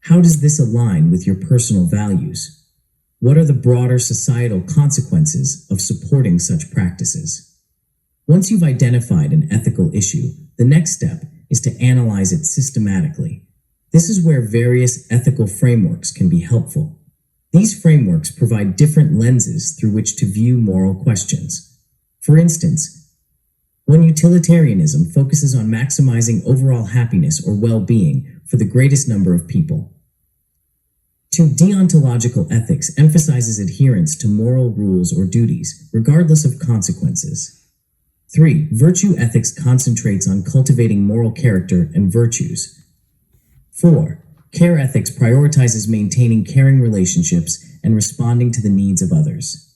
How does this align with your personal values? What are the broader societal consequences of supporting such practices? Once you've identified an ethical issue, the next step is to analyze it systematically. This is where various ethical frameworks can be helpful. These frameworks provide different lenses through which to view moral questions. For instance, when utilitarianism focuses on maximizing overall happiness or well-being for the greatest number of people. 2. Deontological ethics emphasizes adherence to moral rules or duties, regardless of consequences. 3. Virtue ethics concentrates on cultivating moral character and virtues. 4. Care ethics prioritizes maintaining caring relationships and responding to the needs of others.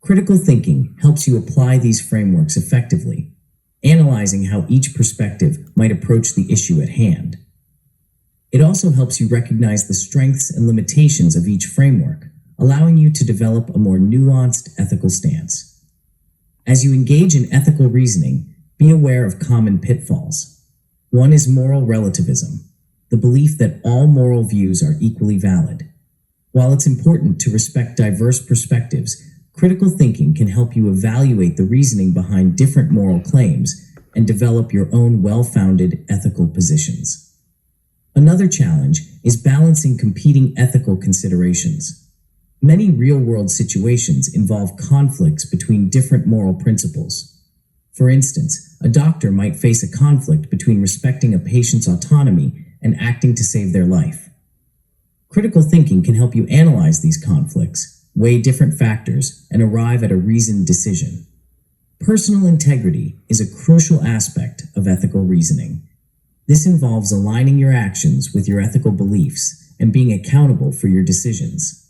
Critical thinking helps you apply these frameworks effectively, analyzing how each perspective might approach the issue at hand. It also helps you recognize the strengths and limitations of each framework, allowing you to develop a more nuanced ethical stance. As you engage in ethical reasoning, be aware of common pitfalls. One is moral relativism, the belief that all moral views are equally valid. While it's important to respect diverse perspectives, critical thinking can help you evaluate the reasoning behind different moral claims and develop your own well-founded ethical positions. Another challenge is balancing competing ethical considerations. Many real-world situations involve conflicts between different moral principles. For instance, a doctor might face a conflict between respecting a patient's autonomy and acting to save their life. Critical thinking can help you analyze these conflicts, weigh different factors, and arrive at a reasoned decision. Personal integrity is a crucial aspect of ethical reasoning. This involves aligning your actions with your ethical beliefs and being accountable for your decisions.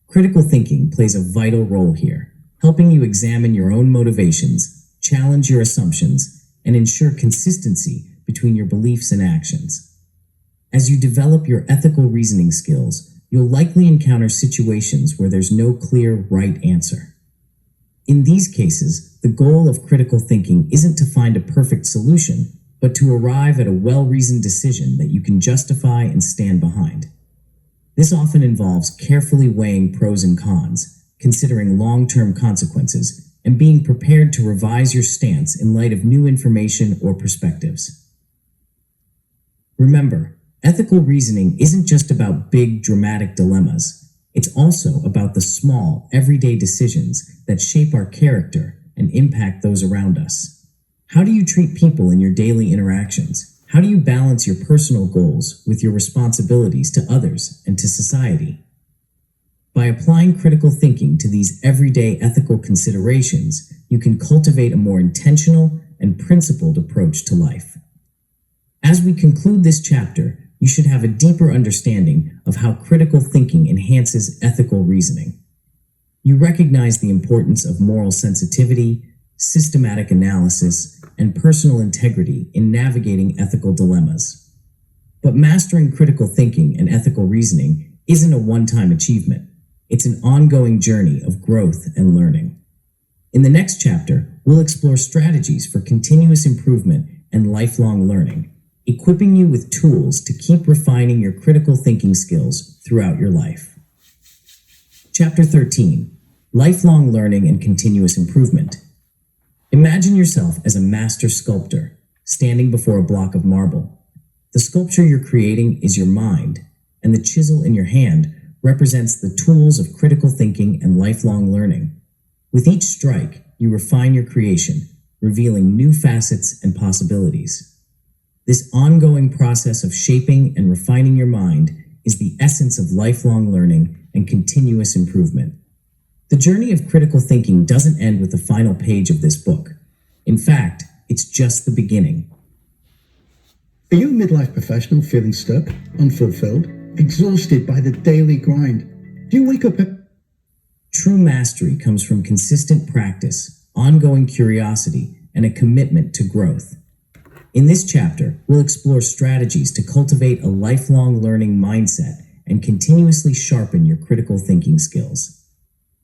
Critical thinking plays a vital role here, helping you examine your own motivations, challenge your assumptions, and ensure consistency between your beliefs and actions. As you develop your ethical reasoning skills, you'll likely encounter situations where there's no clear right answer. In these cases, the goal of critical thinking isn't to find a perfect solution, but to arrive at a well-reasoned decision that you can justify and stand behind. This often involves carefully weighing pros and cons, considering long-term consequences, and being prepared to revise your stance in light of new information or perspectives. Remember, ethical reasoning isn't just about big, dramatic dilemmas. It's also about the small, everyday decisions that shape our character and impact those around us. How do you treat people in your daily interactions? How do you balance your personal goals with your responsibilities to others and to society? By applying critical thinking to these everyday ethical considerations, you can cultivate a more intentional and principled approach to life. As we conclude this chapter, you should have a deeper understanding of how critical thinking enhances ethical reasoning. You recognize the importance of moral sensitivity, systematic analysis, and personal integrity in navigating ethical dilemmas. But mastering critical thinking and ethical reasoning isn't a one-time achievement. It's an ongoing journey of growth and learning. In the next chapter, we'll explore strategies for continuous improvement and lifelong learning, equipping you with tools to keep refining your critical thinking skills throughout your life. Chapter 13: Lifelong Learning and Continuous Improvement. Imagine yourself as a master sculptor, standing before a block of marble. The sculpture you're creating is your mind, and the chisel in your hand represents the tools of critical thinking and lifelong learning. With each strike, you refine your creation, revealing new facets and possibilities. This ongoing process of shaping and refining your mind is the essence of lifelong learning and continuous improvement. The journey of critical thinking doesn't end with the final page of this book. In fact, it's just the beginning. Are you a midlife professional feeling stuck, unfulfilled, exhausted by the daily grind? Do you wake up at... True mastery comes from consistent practice, ongoing curiosity, and a commitment to growth. In this chapter, we'll explore strategies to cultivate a lifelong learning mindset and continuously sharpen your critical thinking skills.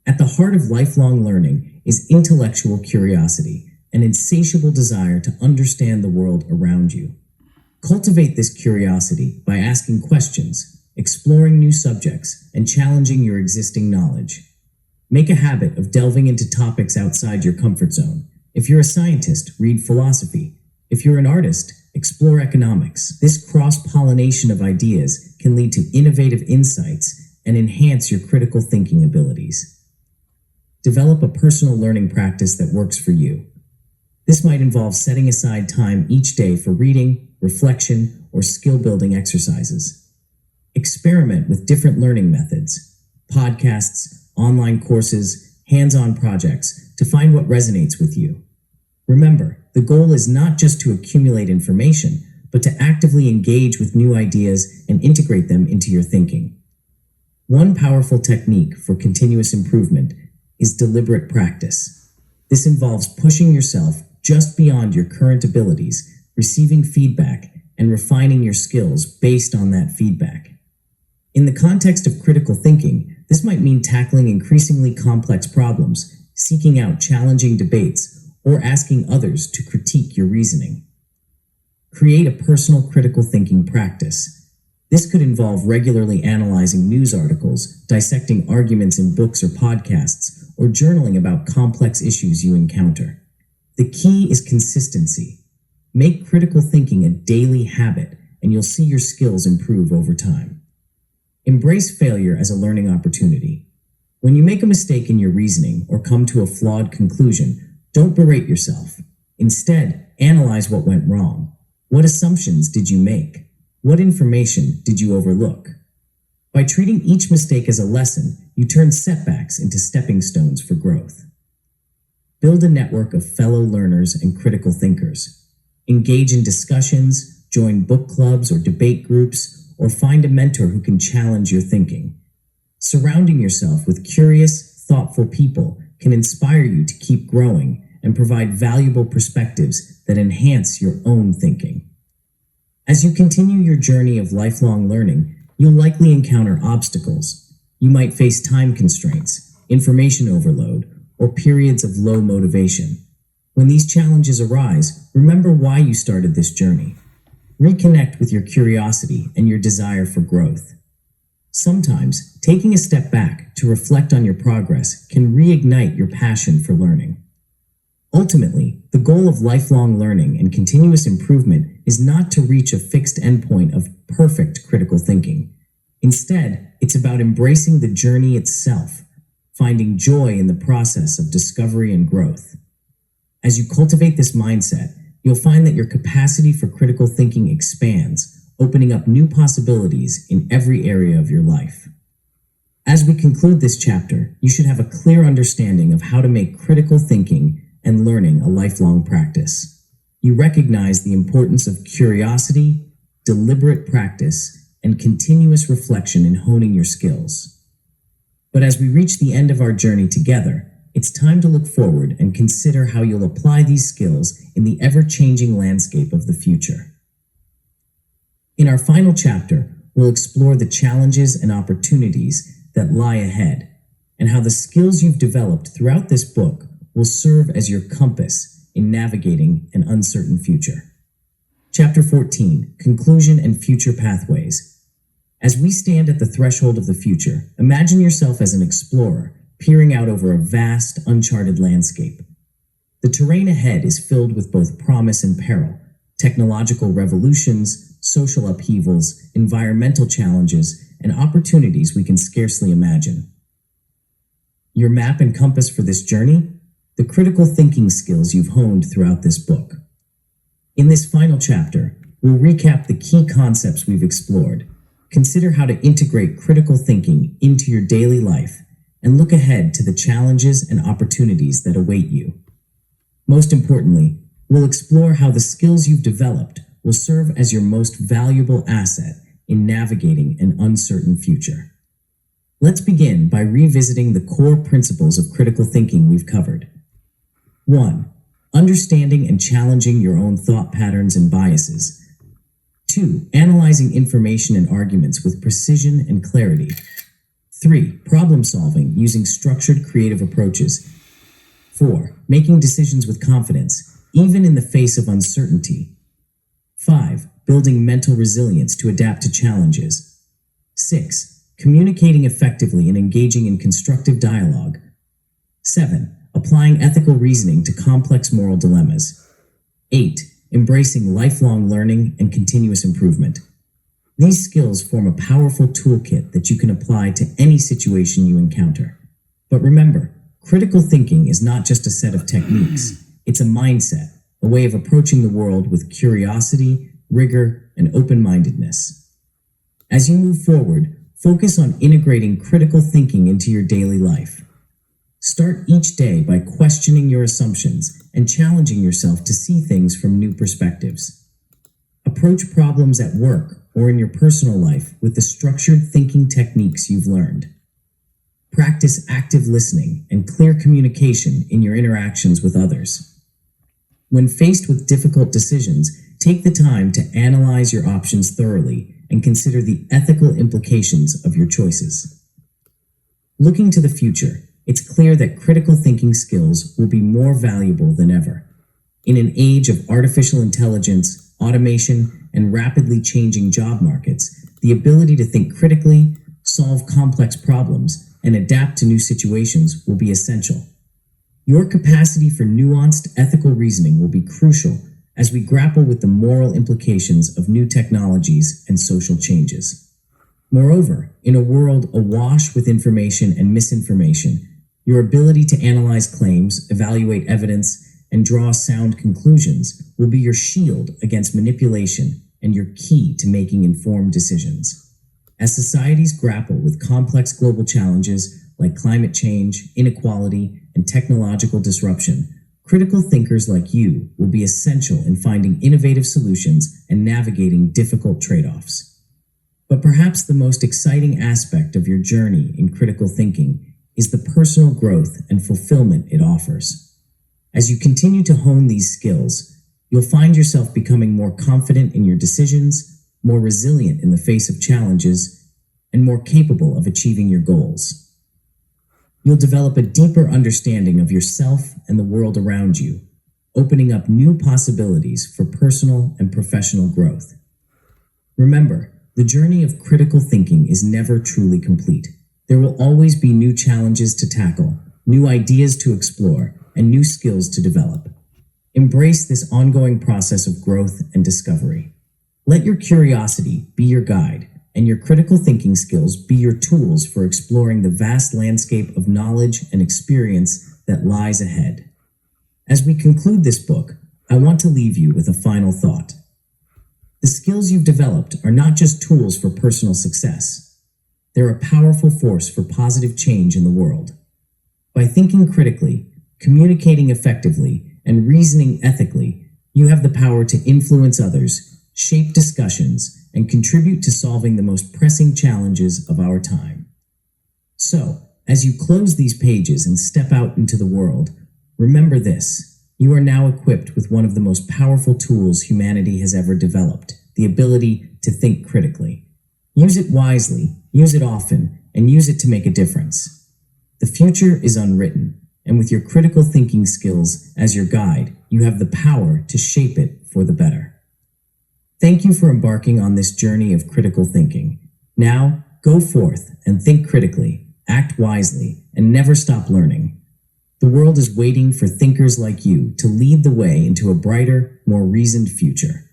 At the heart of lifelong learning is intellectual curiosity, an insatiable desire to understand the world around you. Cultivate this curiosity by asking questions, exploring new subjects, and challenging your existing knowledge. Make a habit of delving into topics outside your comfort zone. If you're a scientist, read philosophy. If you're an artist, explore economics. This cross-pollination of ideas can lead to innovative insights and enhance your critical thinking abilities. Develop a personal learning practice that works for you. This might involve setting aside time each day for reading, reflection, or skill-building exercises. Experiment with different learning methods, podcasts, online courses, hands-on projects to find what resonates with you. Remember, the goal is not just to accumulate information, but to actively engage with new ideas and integrate them into your thinking. One powerful technique for continuous improvement is deliberate practice. This involves pushing yourself just beyond your current abilities, receiving feedback, and refining your skills based on that feedback. In the context of critical thinking, this might mean tackling increasingly complex problems, seeking out challenging debates, or asking others to critique your reasoning. Create a personal critical thinking practice. This could involve regularly analyzing news articles, dissecting arguments in books or podcasts, or journaling about complex issues you encounter. The key is consistency. Make critical thinking a daily habit, and you'll see your skills improve over time. Embrace failure as a learning opportunity. When you make a mistake in your reasoning or come to a flawed conclusion, don't berate yourself. Instead, analyze what went wrong. What assumptions did you make? What information did you overlook? By treating each mistake as a lesson, you turn setbacks into stepping stones for growth. Build a network of fellow learners and critical thinkers. Engage in discussions, join book clubs or debate groups, or find a mentor who can challenge your thinking. Surrounding yourself with curious, thoughtful people can inspire you to keep growing and provide valuable perspectives that enhance your own thinking. As you continue your journey of lifelong learning, you'll likely encounter obstacles. You might face time constraints, information overload, or periods of low motivation. When these challenges arise, remember why you started this journey. Reconnect with your curiosity and your desire for growth. Sometimes, taking a step back to reflect on your progress can reignite your passion for learning. Ultimately, the goal of lifelong learning and continuous improvement is not to reach a fixed endpoint of perfect critical thinking. Instead, it's about embracing the journey itself, finding joy in the process of discovery and growth. As you cultivate this mindset, you'll find that your capacity for critical thinking expands, opening up new possibilities in every area of your life. As we conclude this chapter, you should have a clear understanding of how to make critical thinking and learning a lifelong practice. You recognize the importance of curiosity, deliberate practice, and continuous reflection in honing your skills. But as we reach the end of our journey together, it's time to look forward and consider how you'll apply these skills in the ever-changing landscape of the future. In our final chapter, we'll explore the challenges and opportunities that lie ahead, and how the skills you've developed throughout this book will serve as your compass in navigating an uncertain future. Chapter 14, Conclusion and Future Pathways. As we stand at the threshold of the future, imagine yourself as an explorer, peering out over a vast, uncharted landscape. The terrain ahead is filled with both promise and peril, technological revolutions, social upheavals, environmental challenges, and opportunities we can scarcely imagine. Your map and compass for this journey? The critical thinking skills you've honed throughout this book. In this final chapter, we'll recap the key concepts we've explored, consider how to integrate critical thinking into your daily life, and look ahead to the challenges and opportunities that await you. Most importantly, we'll explore how the skills you've developed will serve as your most valuable asset in navigating an uncertain future. Let's begin by revisiting the core principles of critical thinking we've covered. 1. Understanding and challenging your own thought patterns and biases. 2. Analyzing information and arguments with precision and clarity. 3. Problem solving using structured creative approaches. 4. Making decisions with confidence, even in the face of uncertainty. 5. Building mental resilience to adapt to challenges. 6. Communicating effectively and engaging in constructive dialogue. 7. Applying ethical reasoning to complex moral dilemmas. 8. Embracing lifelong learning and continuous improvement. These skills form a powerful toolkit that you can apply to any situation you encounter. But remember, critical thinking is not just a set of techniques. It's a mindset, a way of approaching the world with curiosity, rigor, and open-mindedness. As you move forward, focus on integrating critical thinking into your daily life. Start each day by questioning your assumptions and challenging yourself to see things from new perspectives. Approach problems at work or in your personal life with the structured thinking techniques you've learned. Practice active listening and clear communication in your interactions with others. When faced with difficult decisions, take the time to analyze your options thoroughly and consider the ethical implications of your choices. Looking to the future, it's clear that critical thinking skills will be more valuable than ever. In an age of artificial intelligence, automation, and rapidly changing job markets, the ability to think critically, solve complex problems, and adapt to new situations will be essential. Your capacity for nuanced ethical reasoning will be crucial as we grapple with the moral implications of new technologies and social changes. Moreover, in a world awash with information and misinformation, your ability to analyze claims, evaluate evidence, and draw sound conclusions will be your shield against manipulation and your key to making informed decisions. As societies grapple with complex global challenges like climate change, inequality, and technological disruption, critical thinkers like you will be essential in finding innovative solutions and navigating difficult trade-offs. But perhaps the most exciting aspect of your journey in critical thinking is the personal growth and fulfillment it offers. As you continue to hone these skills, you'll find yourself becoming more confident in your decisions, more resilient in the face of challenges, and more capable of achieving your goals. You'll develop a deeper understanding of yourself and the world around you, opening up new possibilities for personal and professional growth. Remember, the journey of critical thinking is never truly complete. There will always be new challenges to tackle, new ideas to explore, and new skills to develop. Embrace this ongoing process of growth and discovery. Let your curiosity be your guide, and your critical thinking skills be your tools for exploring the vast landscape of knowledge and experience that lies ahead. As we conclude this book, I want to leave you with a final thought. The skills you've developed are not just tools for personal success. They're a powerful force for positive change in the world. By thinking critically, communicating effectively, and reasoning ethically, you have the power to influence others, shape discussions, and contribute to solving the most pressing challenges of our time. So, as you close these pages and step out into the world, remember this: you are now equipped with one of the most powerful tools humanity has ever developed, the ability to think critically. Use it wisely, use it often, and use it to make a difference. The future is unwritten, and with your critical thinking skills as your guide, you have the power to shape it for the better. Thank you for embarking on this journey of critical thinking. Now, go forth and think critically, act wisely, and never stop learning. The world is waiting for thinkers like you to lead the way into a brighter, more reasoned future.